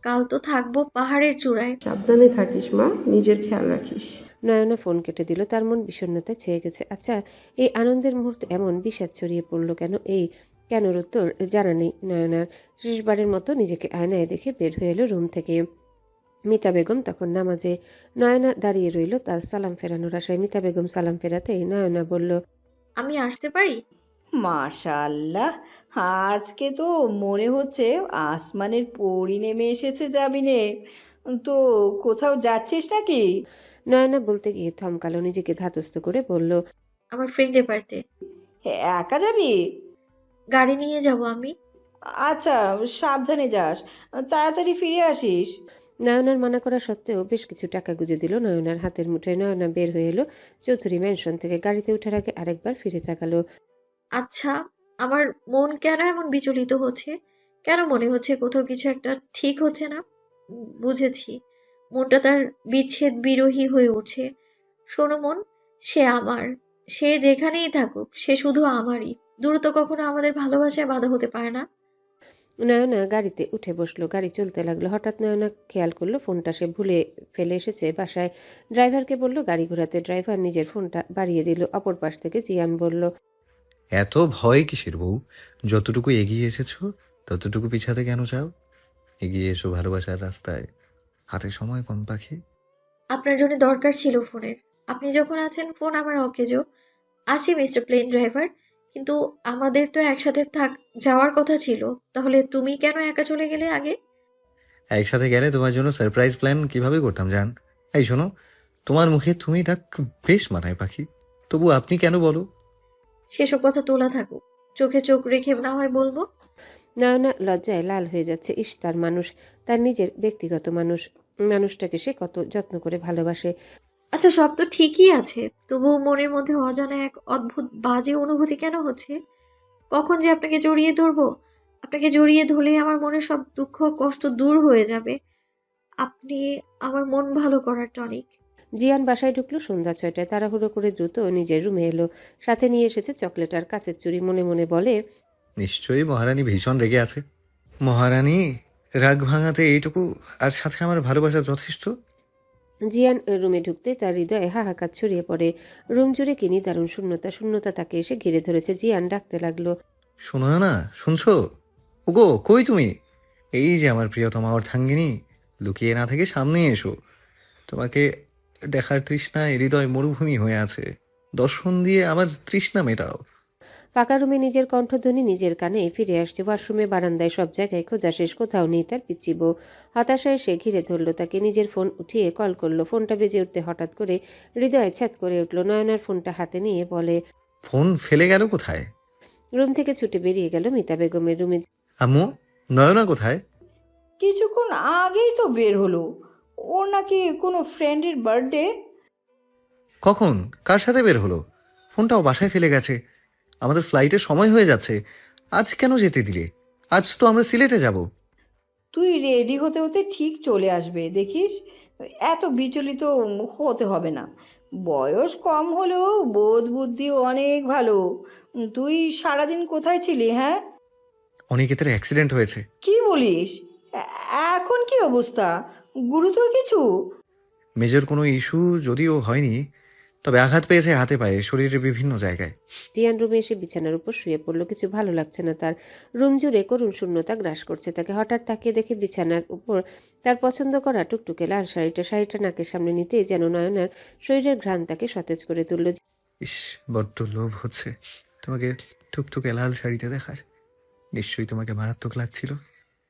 কাল তো থাকবো পাহাড়ের চূড়ায়। সাবধানে থাকিস মা, নিজের খেয়াল রাখিস। নয়না ফোন কেটে দিল। তার মন বিষণ্ণতায় ছেয়ে গেছে। আচ্ছা, এই আনন্দের মুহূর্তে এমন বিষাদ ছড়িয়ে পড়লো কেন? কেনর উত্তর জানা নেই নয়নার। শেষবারের মতো নিজেকে আয়নায় দেখে বের হয়ে এলো রুম থেকে। মিতা বেগম তখন নামাজে। নয়না দাঁড়িয়ে রইল তার সালাম ফেরানোর আশায়। মিতা বেগম সালাম ফেরাতেই নয়না বলল, আমি আসতে পারি? মাশাআল্লাহ, আজকে তো মনে হচ্ছে আসমানের পরী নেমে এসেছে জামিনে। তো কোথাও যাচ্ছিস নাকি? নয়না বলতে গিয়ে থমকালো, নিজেকে ধাতস্থ করে বলল, আমার ফ্রেন্ডের বাড়িতে। একা যাবি? গাড়ি নিয়ে যাব আমি। আচ্ছা, সাবধানে যাস, তাড়াতাড়ি ফিরে আসিস। নয়নার মানা করা সত্ত্বেও বেশ কিছু টাকা গুঁজে দিল নয়নার হাতের মুঠোয়। নয়না বের হয়ে এলো চৌধুরী ম্যানশন থেকে। গাড়িতে ওঠার আগে আরেকবার ফিরে তাকালো। আচ্ছা, আমার মন কেন এমন বিচলিত হচ্ছে? কেন মনে হচ্ছে কোথাও কিছু একটা ঠিক হচ্ছে না? বুঝেছি, মনটা তার বিচ্ছেদ বিরোহী হয়ে উঠছে। শোনো মন, সে আমার। সে যেখানেই থাকুক, সে শুধু আমারই। দূরত্ব কখনো আমাদের ভালোবাসায় বাধা হতে পারে না। নয়না গাড়িতে উঠে বসলো। গাড়ি চলতে লাগলো। হঠাৎ নয়না খেয়াল করলো ফোনটা সে ভুলে ফেলে এসেছে বাসায়। ড্রাইভারকে বলল গাড়ি ঘোরাতে। ড্রাইভার নিজের ফোনটা বাড়িয়ে দিল। অপর পাশ থেকে জিয়ান বলল, এত ভয় কিসের বউ? যতটুকু এগিয়ে এসেছো ততটুকু পিছাতে কেন চাও? এগিয়ে এসো ভালোবাসার রাস্তায়। হাতে সময় কম পাখি। আপনার জন্য দরকার ছিল ফোনের। আপনি যখন আছেন, ফোন আমার অকেজো। আসি মিস্টার প্লেন ড্রাইভার, কিন্তু আমাদের তো একসাথে যাওয়ার কথা ছিল। তাহলে তুমি কেন একা চলে গেলে আগে? একসাথে গেলে তোমার জন্য সারপ্রাইজ প্ল্যান কিভাবে করতাম জান। এই শোনো, তোমার মুখে তুমি ডাক বেশ মানায় পাখি, তবু আপনি কেন বলো? সেসব কথা তোলা থাকুক, চোখে চোখ রেখে না হয় বলবো। নয়না লজ্জায় লাল হয়ে যাচ্ছে। ইস, তার মানুষ, তার নিজের ব্যক্তিগত মানুষ। মানুষটাকে সে কত যত্ন করে ভালোবাসে। আচ্ছা, সব তো ঠিকই আছে, তবুও মনের মধ্যে অজানা এক অদ্ভুত বাজে অনুভূতি কেন হচ্ছে? কখন যে আপনাকে জড়িয়ে ধরবো। আপনাকে জড়িয়ে ধরলেই আমার মনের সব দুঃখ কষ্ট দূর হয়ে যাবে। আপনি আমার মন ভালো করার টনিক। জিয়ান বাসায় ঢুকলো সন্ধ্যা 6টায়। তাড়াহুড়ো করে দ্রুত নিজের রুমে এলো। সাথে নিয়ে এসেছে চকলেট আর কাচের চুড়ি। মনে মনে বলে, নিশ্চয়ই মহারানী ভীষণ রেগে আছে। মহারানী রাগ ভাঙাতে এইটুকু আর সাথে আমার ভালোবাসা যথেষ্ট। জিয়ান রুমে ঢুকতে তার হৃদয়ে হাহাকার ছড়িয়ে পড়ে। রুম জুড়ে কিনি দারুণ শূন্যতা তাকে এসে ঘিরে ধরেছে। জিয়ান ডাকতে লাগলো, শোনো না, শুনছো? ওগো, কই তুমি? এই যে আমার প্রিয়তমা অর্ধাঙ্গিনী, লুকিয়ে না থেকে সামনে এসো। তোমাকে দেখার তৃষ্ণায় হৃদয় মরুভূমি হয়ে আছে। দর্শন দিয়ে আমার তৃষ্ণা মেটাও। ফাঁকা রুমে নিজের কণ্ঠধ্বনি নিজের কানে ফিরে আসছে। ওয়াশরুমে, বারান্দায়, সব জায়গায় খোঁজা শেষ, কোথাও নেই তার পিচ্চি বউ। হতাশায় সে ঘিরে ধরল তাকে, নিজের ফোন উঠিয়ে কল করলো। ফোনটা বেজে উঠতে হঠাৎ করে হৃদয় ছ্যাদ করে উঠল। নয়নার ফোনটা হাতে নিয়ে বলে, ফোন ফেলে গেল কোথায়? রুম থেকে ছুটে বেরিয়ে গেল মিতা বেগমের রুমে। আম্মু, নয়না কোথায়? কিছুক্ষণ আগেই তো বের হলো। ওর নাকি কোনো ফ্রেন্ডের বার্থডে। কখন? কার সাথে বের হলো? ফোনটাও বাসায় ফেলে গেছে। আমাদের ফ্লাইটের সময় হয়ে যাচ্ছে। আজ কেন যেতে দিলে? আজ তো আমরা সিলেটে যাব। তুই রেডি হতে হতে ঠিক চলে আসবে, দেখিস। এত বিচলিত হতে হবে না। বয়স কম হলেও বোধ বুদ্ধি অনেক ভালো। তুই সারাদিন কোথায় ছিলি? হ্যাঁ, অনিকেতের অ্যাক্সিডেন্ট হয়েছে। কি বলিস? এখন কি অবস্থা? গুরুতর কিছু? মেজর কোনো ইস্যু যদিও হয়নি, তবে আঘাত পেয়েছে হাতে পায়ে, শরীরের বিভিন্ন জায়গায়। জিয়ান রুমে এসে বিছানার উপর শুয়ে পড়ল। কিছু ভালো লাগছে না তার। রুম জুড়ে করুণ শূন্যতা গ্রাস করছে তাকে। হঠাৎ তাকিয়ে দেখে বিছানার উপর তার পছন্দ করা টুকটুকে লাল শাড়িটা নাকের সামনে নিতেই যেন নয়নার শরীরের ঘ্রাণ তাকে সতেজ করে তুলল। ইস, বড্ড লোভ হচ্ছে তোমাকে টুকটুকে লাল শাড়িতে দেখার। নিশ্চয়ই তোমাকে মারাত্মক লাগছিল।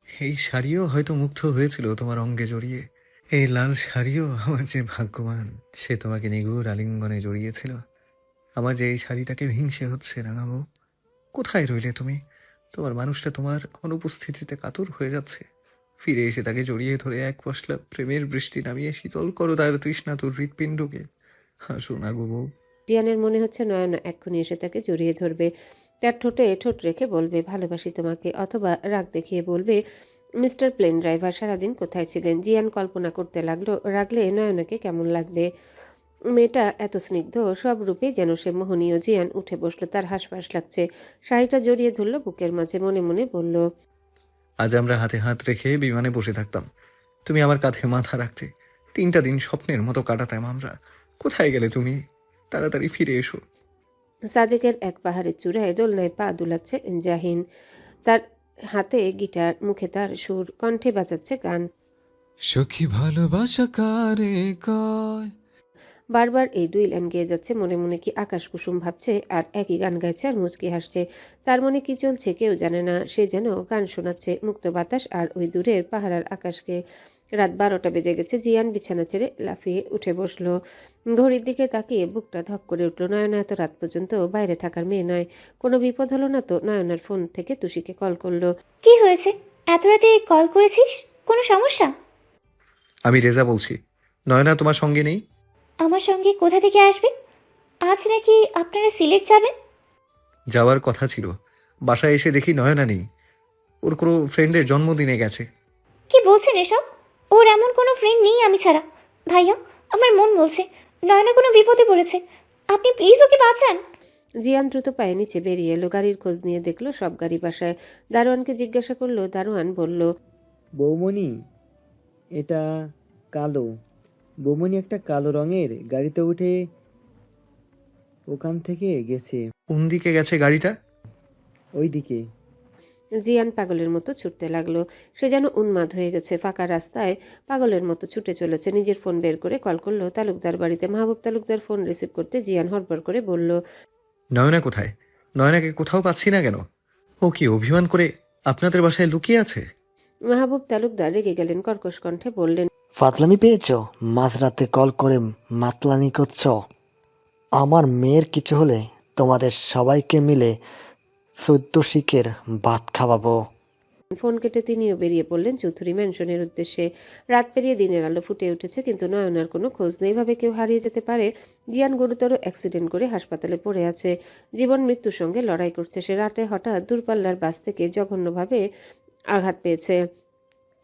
এই শাড়িও হয়তো মুগ্ধ হয়েছিল তোমার অঙ্গে জড়িয়ে। এই লাল শাড়িও আমার যে ভাগ্যবান, সে তোমাকে নিগুড় আলিঙ্গনে জড়িয়েছিল। আমার যে এই শাড়িটাকে হিংসে হচ্ছে রাঙাবো। কোথায় রইলে তুমি? তোমার মানুষটা তোমার অনুপস্থিতিতে কাতর হয়ে যাচ্ছে। ফিরে এসে তাকে জড়িয়ে ধরে এক পশলা প্রেমের বৃষ্টি নামিয়ে শীতল করো তার তৃষ্ণাতুর হৃৎপিণ্ডকে। হাসো না গো বউ। জিয়ানের মনে হচ্ছে নয়না এক্ষুনি এসে তাকে জড়িয়ে ধরবে, তার ঠোঁটে ঠোঁট রেখে বলবে ভালোবাসি তোমাকে, অথবা রাগ দেখিয়ে বলবে মিস্টার প্লেন ড্রাইভার সারাদিন কোথায় ছিলেন। জিয়ান কল্পনা করতে লাগলো রাগলে নয়নাকে কেমন লাগবে। মেয়েটা এত স্নিগ্ধ, সব রূপে যেন সে মোহনীয়। জিয়ান উঠে বসলো, তার হাঁসফাঁস লাগছে। শাড়িটা জড়িয়ে ধরলো বুকের মাঝে, মনে মনে বলল, আজ আমরা হাতে হাত রেখে বিমানে বসে থাকতাম, তুমি আমার কাঁধে মাথা রাখতে। 3টা দিন স্বপ্নের মতো কাটাতাম আমরা। কোথায় গেলে তুমি? তাড়াতাড়ি ফিরে এসো। সাজেকের এক পাহাড়ের চূড়ায় দোলনায় পা দুলাচ্ছে জাহিন। তার হাতে গিটার, মুখে তার সুর, কণ্ঠে বাজাচ্ছে গান। সখী ভালোবাসা কারে কয়। বারবার এই 2 লাইন গেয়ে যাচ্ছে। মনে মনে কি আকাশ কুসুম ভাবছে আর একই গান গাইছে আর মুচকি হাসছে। তার মনে কি চলছে কেউ জানে না। সে যেন গান শোনাচ্ছে মুক্ত বাতাস আর ওই দূরের পাহাড় আর আকাশকে। রাত 12টা বেজে গেছে। জিয়ান বিছানা ছেড়ে লাফিয়ে উঠে বসলো। ঘড়ির দিকে তাকিয়ে বুকটা ধক করে উঠল। নয়না এত রাত পর্যন্ত বাইরে থাকার মেয়ে নয়। কোনো বিপদ হলো না তো? নয়নার ফোন থেকে তুষিকে কল করলো। কি হয়েছে? এত রাতে কল করেছিস? কোনো সমস্যা? আমি রেজা বলছি। নয়না তোমার সঙ্গে নেই? আমার সঙ্গে কোথা থেকে আসবে? আজ নাকি আপনারা সিলেট যাবেন? যাওয়ার কথা ছিল। বাসায় এসে দেখি নয়না নেই। ওর কোনো ফ্রেন্ডের জন্মদিনে গেছে। কি বলছেন এসব? ওর এমন কোনো ফ্রেন্ড নেই আমি ছাড়া। ভাইয়া, আমার মন বলছে নয়না কোনো বিপদে পড়েছে। আপনি প্লিজ ওকে বাঁচান। জিয়ান দ্রুত পায়ে নিচে বেরিয়ে এলো। গাড়ির খোঁজ নিয়ে দেখলো সব গাড়ি বাসায়। দারোয়ানকে জিজ্ঞাসা করলো। দারোয়ান বলল, বৌমণি, এটা কালো। বৌমণি একটা কালো রঙের গাড়িতে উঠে ওখান থেকে গেছে। কোন দিকে গেছে গাড়িটা? ওই দিকে। জিয়ান পাগলের মতো ছুটতে লাগলো। সে যেন উন্মাদ হয়ে গেছে। ফাঁকা রাস্তায় পাগলের মতো ছুটে চলেছে। নিজের ফোন বের করে কল করলো তালুকদার বাড়িতে। মাহবুব তালুকদার ফোন রিসিভ করতে জিয়ান হড়বড় করে বলল, নয়না কোথায়? নয়নাকে কোথাও পাচ্ছি না কেন? ও কি অভিমান করে আপনাদের বাসায় লুকিয়ে আছে? মাহবুব তালুকদার রেগে গেলেন। কর্কশ কণ্ঠে বললেন, ফাতলামি পেয়েছো? মাঝরাতে কল করে মাতলানি করছো? আমার মেয়ের কিছু হলে তোমাদের সবাইকে মিলে 14 শিকের ভাত খাওয়াবো। ফোন কেটে তিনিও বেরিয়ে পড়লেন চৌধুরী ম্যানশনের উদ্দেশ্যে। রাত পেরিয়ে দিনের আলো ফুটে উঠেছে, কিন্তু নয়নার কোনো খোঁজ নেই। ভাবে কেউ হারিয়ে যেতে পারে? জিয়ান গুরুতর অ্যাক্সিডেন্ট করে হাসপাতালে পড়ে আছে। জীবন মৃত্যুর সঙ্গে লড়াই করছে সে। রাতে হঠাৎ দূরপাল্লার বাস থেকে জঘন্যভাবে আঘাত পেয়েছে।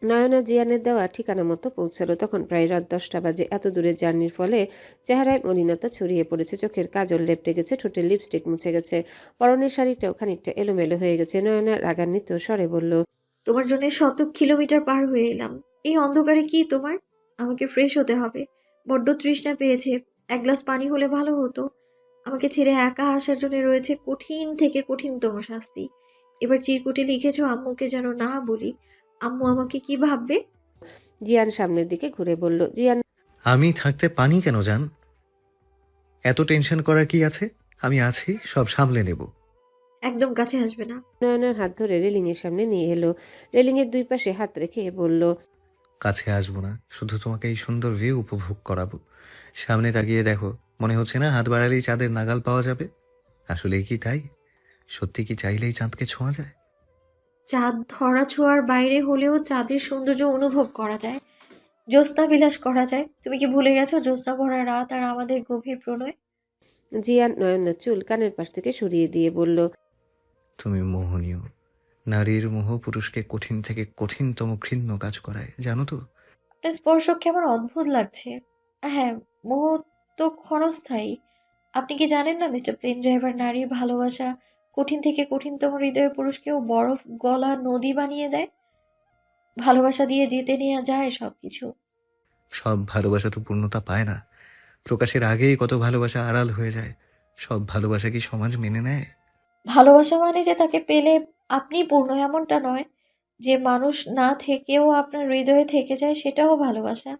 নয়না জিয়ানের দেওয়া ঠিকানা মতো পৌঁছালো। তখন প্রায় রাত 10টা বাজে। এত দূরের জার্নির ফলে চেহারায় মলিনতা ছড়িয়ে পড়েছে। চোখের কাজল লেপটে গেছে, ঠোঁটের লিপস্টিক মুছে গেছে, পরনের শাড়িটাও খানিকটা এলোমেলো হয়ে গেছে। নয়না রাগান্বিত স্বরে বলল, তোমার জন্য শত কিলোমিটার পার হয়ে এলাম। এই অন্ধকারে কি তোমার? আমাকে ফ্রেশ হতে হবে। বড্ড তৃষ্ণা পেয়েছে। এক গ্লাস পানি হলে ভালো হতো। আমাকে ছেড়ে একা আসার জন্য রয়েছে কঠিন থেকে কঠিনতম শাস্তি। এবার চিরকুটে লিখেছো আম্মুকে যেন না বলি। আম্মু আমাকে কি ভাববে? জিয়ান সামনের দিকে ঘুরে বলল, জিয়ান আমি থাকতে পানি কেন জান? এত টেনশন করার কি আছে? আমি আছি, সব সামলে নেব। একদম কাছে আসবে না। নয়নার হাত ধরে রেলিংয়ের সামনে নিয়ে এলো। রেলিংয়ের দুই পাশে হাত রেখে বলল, কাছে আসবো না, শুধু তোমাকে এই সুন্দর ভিউ উপভোগ করাবো। সামনে তাকিয়ে দেখো, মনে হচ্ছে না হাত বাড়ালেই চাঁদের নাগাল পাওয়া যাবে? আসলেই কি তাই? সত্যি কি চাইলেই চাঁদকে ছোঁয়া যায়? চাঁদ ধরা ছোঁয়ার বাইরে হলেও চাঁদের সৌন্দর্য অনুভব করা যায়, জ্যোৎস্না বিলাস করা যায়। তুমি কি ভুলে গেছো জ্যোৎস্না ভরা রাত আর আমাদের গভীর প্রণয়? জিয়ান নয়নার চুল কানের পাশ থেকে সরিয়ে দিয়ে বলল, তুমি মোহনীয়। নারীর মোহ পুরুষকে কঠিন থেকে কঠিনতম ঘৃণ্য কাজ করায়, জানো তো? আপনার স্পর্শ কেমন অদ্ভুত লাগছে। আর হ্যাঁ, মোহ তো ক্ষণস্থায়ী। আপনি কি জানেন না মিস্টার প্লেন ড্রাইভার, নারীর ভালোবাসা কঠিন থেকে কঠিনতম হৃদয়ের পুরুষকেও বরফ গলা নদী বানিয়ে দেয়। ভালোবাসা দিয়ে জিতে নেওয়া যায় সবকিছু। সব ভালোবাসা তো পূর্ণতা পায় না। প্রকাশের আগেই কত ভালোবাসা আড়াল হয়ে যায়। সব ভালোবাসা কি সমাজ মেনে নেয়? ভালোবাসা মানে যে তাকে পেলে আপনি পূর্ণ এমনটা নয়। যে মানুষ না থেকেও আপনার হৃদয়ে থেকে যায় সেটাও ভালোবাসা।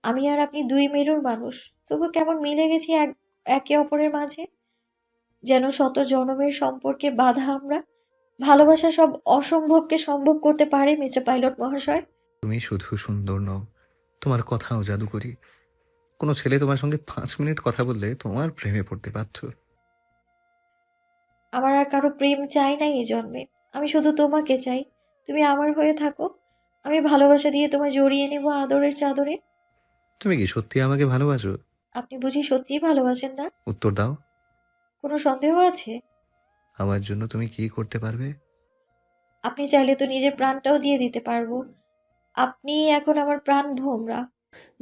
আমি আর আপনি দুই মেরুর মানুষ, তবু কেমন মিলে গেছি একে অপরের মাঝে, যেন শত জনমের সম্পর্কে বাঁধা আমরা। ভালোবাসা সব অসম্ভবকে সম্ভব করতে পারে মিস্টার পাইলট মহাশয়। তুমি শুধু সুন্দর নও, তোমার কথাও জাদুকরি। কোনো ছেলে তোমার সঙ্গে 5 মিনিট কথা বললে তোমার প্রেমে পড়তে বাধ্য। আমার আর কারো প্রেম চাই না এই জন্মে। আমি শুধু তোমাকে চাই। তুমি আমার হয়ে থাকো। আমি ভালোবাসা দিয়ে তোমায় জড়িয়ে নেব আদরের চাদরে। তুমি কি সত্যি আমাকে ভালোবাসো? আপনি বুঝি সত্যিই ভালোবাসেন না? উত্তর দাও। কোনো সন্দেহ আছে? আমার জন্য তুমি কি করতে পারবে? আপনি চাইলে তো নিজের প্রাণটাও দিয়ে দিতে পারবো। আপনি এখন আমার প্রাণ ভোমরা।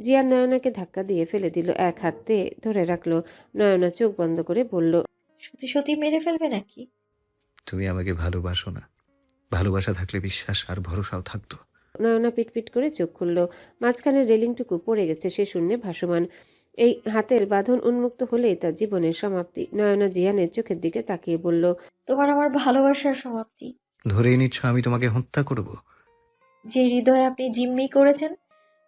জিয়ান নয়নাকে ধাক্কা দিয়ে ফেলে দিল, এক হাতে ধরে রাখলো। নয়না চোখ বন্ধ করে বলল, সত্যি সত্যি মেরে ফেলবে নাকি? তুমি আমাকে ভালোবাসো না। ভালোবাসা থাকলে বিশ্বাস আর ভরসাও থাকতো। নয়না পিটপিট করে চোখ খুলল। মাঝখানে রেলিংটুকু পড়ে গেছে, সে শূন্যে ভাসমান। এই হাতের বাঁধন উন্মুক্ত হলেই তার জীবনের সমাপ্তি। নয়না জিয়ানের চোখের দিকে তাকিয়ে বলল, তোমার আমার ভালোবাসার সমাপ্তি। ধরেই নিচ্ছ আমি তোমাকে হত্যা করব? যে হৃদয়ে আপনি জিম্মি করেছেন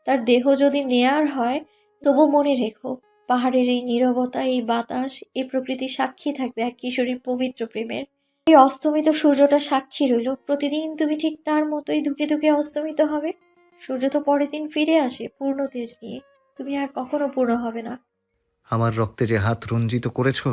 তার দেহ যদি নেয়ার হয়, তবু মনে রেখো, পাহাড়ের এই নীরবতা, এই বাতাস, এই প্রকৃতি সাক্ষী থাকবে এক কিশোরীর পবিত্র প্রেমের। এই অস্তমিত সূর্যটা সাক্ষী রইল, প্রতিদিন তুমি ঠিক তার মতোই ধুকে ধুকে অস্তমিত হবে। সূর্য তো পরের দিন ফিরে আসে পূর্ণ তেজ নিয়ে। তুমি আর কখনো পূর্ণ হবে না। আমার রক্তে যে হাত রঞ্জিত করেছো,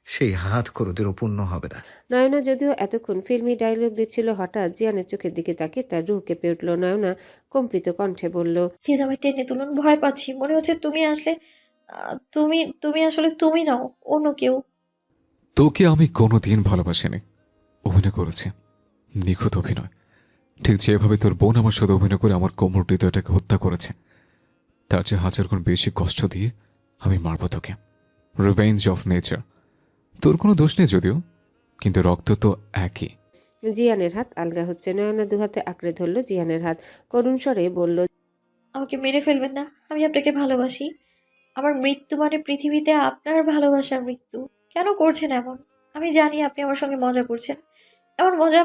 সেই হাত কোনোদিনও পূর্ণ হবে না। নয়না যদিও এতক্ষণ ফিল্মি ডায়লগ দিচ্ছিল, হঠাৎ জিয়ানের চোখের দিকে তাকিয়ে তার রুহ কেঁপে উঠল। নয়না কম্পিত কণ্ঠে বলল, প্লিজ আমায় টেনে তুলুন, ভয় পাচ্ছি। মনে হচ্ছে তুমি আসলে তুমি আসলে তুমি নাও, অন্য কেউ। তোকে আমি কোনোদিন ভালোবাসিনি। অভিনয় করেছি, নিখুঁত অভিনয়। ঠিক যেভাবে তোর বোন আমার সাথে অভিনয় করে আমার কোমর হৃদয়টাকে হত্যা করেছে, তার চেয়ে 1000 গুণ বেশি কষ্ট দিয়ে আমি মারব তোকে। Revenge of nature. তোর কোনো দোষ নেই যদিও, কিন্তু রক্ত তো একই। জিয়ানের হাত আলগা হচ্ছে। নয়না দুহাতে আঁকড়ে ধরল জিয়ানের হাত, করুণ স্বরে বলল, আমাকে মেরে ফেলবেন না। আমি আপনাকে ভালোবাসি। আমার মৃত্যু মানে পৃথিবীতে আপনার ভালোবাসার মৃত্যু। কেন করছেন এমন? আমি জানি আপনি আমার সঙ্গে মজা করছেন। এমন মজা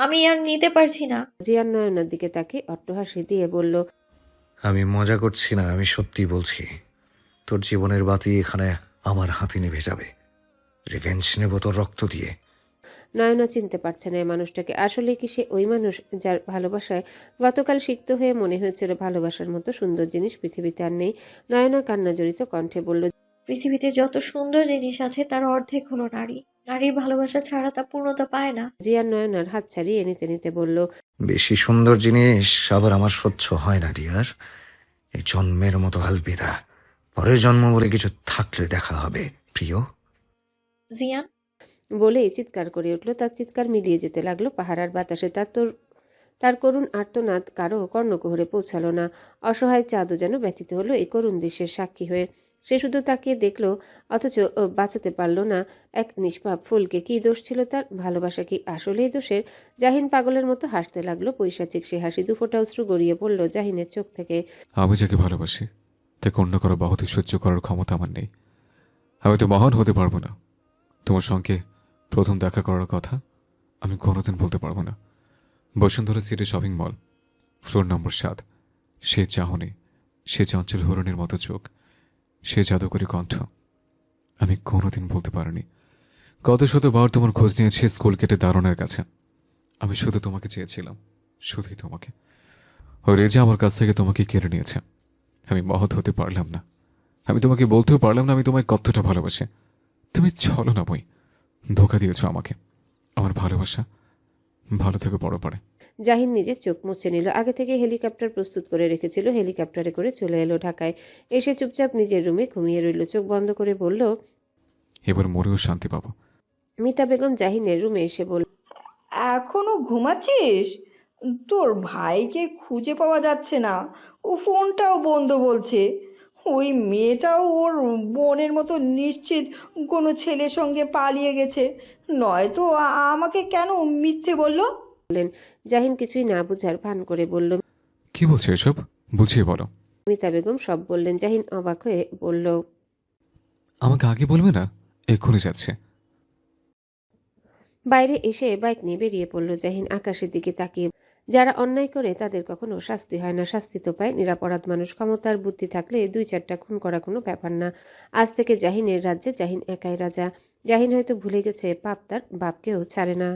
আমি আর নিতে পারছি না। জিয়ান নয়নার দিকে তাকিয়ে অট্টহাসি দিয়ে বলল, আমি মজা করছি না, আমি সত্যি বলছি। তোর জীবনের বাতি এখানে আমার হাতে নিভে যাবে। রিভেঞ্জ নেব তোর রক্ত দিয়ে। নয়না চিনতে পারছে না এই মানুষটাকে। আসলে কি সে ওই মানুষ যার ভালোবাসায় গতকাল সিক্ত হয়ে মনে হয়েছিল ভালোবাসার মতো সুন্দর জিনিস পৃথিবীতে আর নেই? নয়না কান্না জড়িত কণ্ঠে বলল, পৃথিবীতে যত সুন্দর জিনিস আছে তার অর্ধেক হলো নারী। নারীর ভালোবাসা ছাড়া তা পূর্ণতা পায় না। জিয়ান নয়নার হাত ছাড়িয়ে নিতে নিতে বলল, বেশি সুন্দর জিনিস আবার আমার সহ্য হয় না ডিয়ার। এই জন্মের মতো আলবিদা। পরের জন্ম বলে কিছু থাকলে দেখা হবে প্রিয়। জিয়ান বলেই চিৎকার করে উঠল। তার চিৎকার মিলিয়ে যেতে লাগলো পাহাড়ার বাতাসে। তার করুণ আর্তনাদ কারো কর্ণকুহরে পৌঁছালো না। অসহায় চাঁদও যেন ব্যথিত হলো এই করুণ দৃশ্যের সাক্ষী হয়ে। সে শুধু তাকিয়ে দেখল, অথচ বাঁচাতে পারল না এক নিষ্পাপ ফুলকে। কি দোষ ছিল তার? ভালোবাসা কি আসলেই দোষের? জাহিন পাগলের মতো হাসতে লাগলো, পৈশাচিক সে হাসি। দুফোঁটা অশ্রু গড়িয়ে পড়ল জাহিনের চোখ থেকে। আমি যাকে ভালোবাসি তাকে অন্য কারো বাহুতে সহ্য করার ক্ষমতা আমার নেই। আমি তো মহান হতে পারবো না। তোমার সঙ্গে প্রথম দেখা করার কথা আমি কোনোদিন বলতে পারবো না। Bashundhara City shopping mall, floor number 7। সে চাহনি, সে চঞ্চল হরণের মতো চোখ, সে জাদুকরী কণ্ঠ। আমি কোনোদিন বলতে পারিনি। কত শতবার তোমার খোঁজ নিয়েছি স্কুল কেটে দারুণের কাছে। আমি শুধু তোমাকে চেয়েছিলাম, শুধুই তোমাকে। ও রেজা আমার কাছ থেকে তোমাকে কেড়ে নিয়েছে। আমি মহৎ হতে পারলাম না। আমি তোমাকে বলতেও পারলাম না আমি তোমায় কতটা ভালোবাসি। তুমি চলো না বই, ধোকা দিয়েছ আমাকে। আমার ভালোবাসা ভালো থেকে বড় পড়ে। জাহিন নিজের চোখ মুছে নিল। আগে থেকে হেলিকপ্টার প্রস্তুত করে রেখেছিল, হেলিকপ্টারে করে চলে এলো ঢাকায়। এসে চুপচাপ নিজের রুমে ঘুমিয়ে রইল। চোখ বন্ধ করে বলল, এবার মরেও শান্তি পাবো। মিতা বেগম জাহিনের রুমে এসে বলল, এখনো ঘুমাচ্ছিস? তোর ভাইকে খুঁজে পাওয়া যাচ্ছে না, ও ফোনটাও বন্ধ বলছে। ওই মেয়েটাও ওর বোনের মতো নিশ্চিত কোনো ছেলের সঙ্গে পালিয়ে গেছে, নয়তো আমাকে কেন মিথ্যে বললো? জাহিন কিছুই না বুঝার ভান করে বলল, কি বলছো এসব? বুঝিয়ে বলো। মিতা বেগম সব বললেন। জাহিন অবাক হয়ে বলল, আমাকে আগে বলবে না? এক্ষুনি যাচ্ছে। বাইরে এসে বাইক নিয়ে বেরিয়ে পড়ল জাহিন। আকাশের দিকে তাকিয়ে, যারা অন্যায় করে তাদের কখনো শাস্তি হয় না, শাস্তি তো পায় নিরাপরাধ মানুষ। ক্ষমতার বুদ্ধি থাকলে 2-4টা খুন করা কোনো ব্যাপার না। আজ থেকে জাহিনের রাজ্যে জাহিন একাই রাজা। জাহিন হয়তো ভুলে গেছে পাপ তার বাপকেও ছাড়ে না।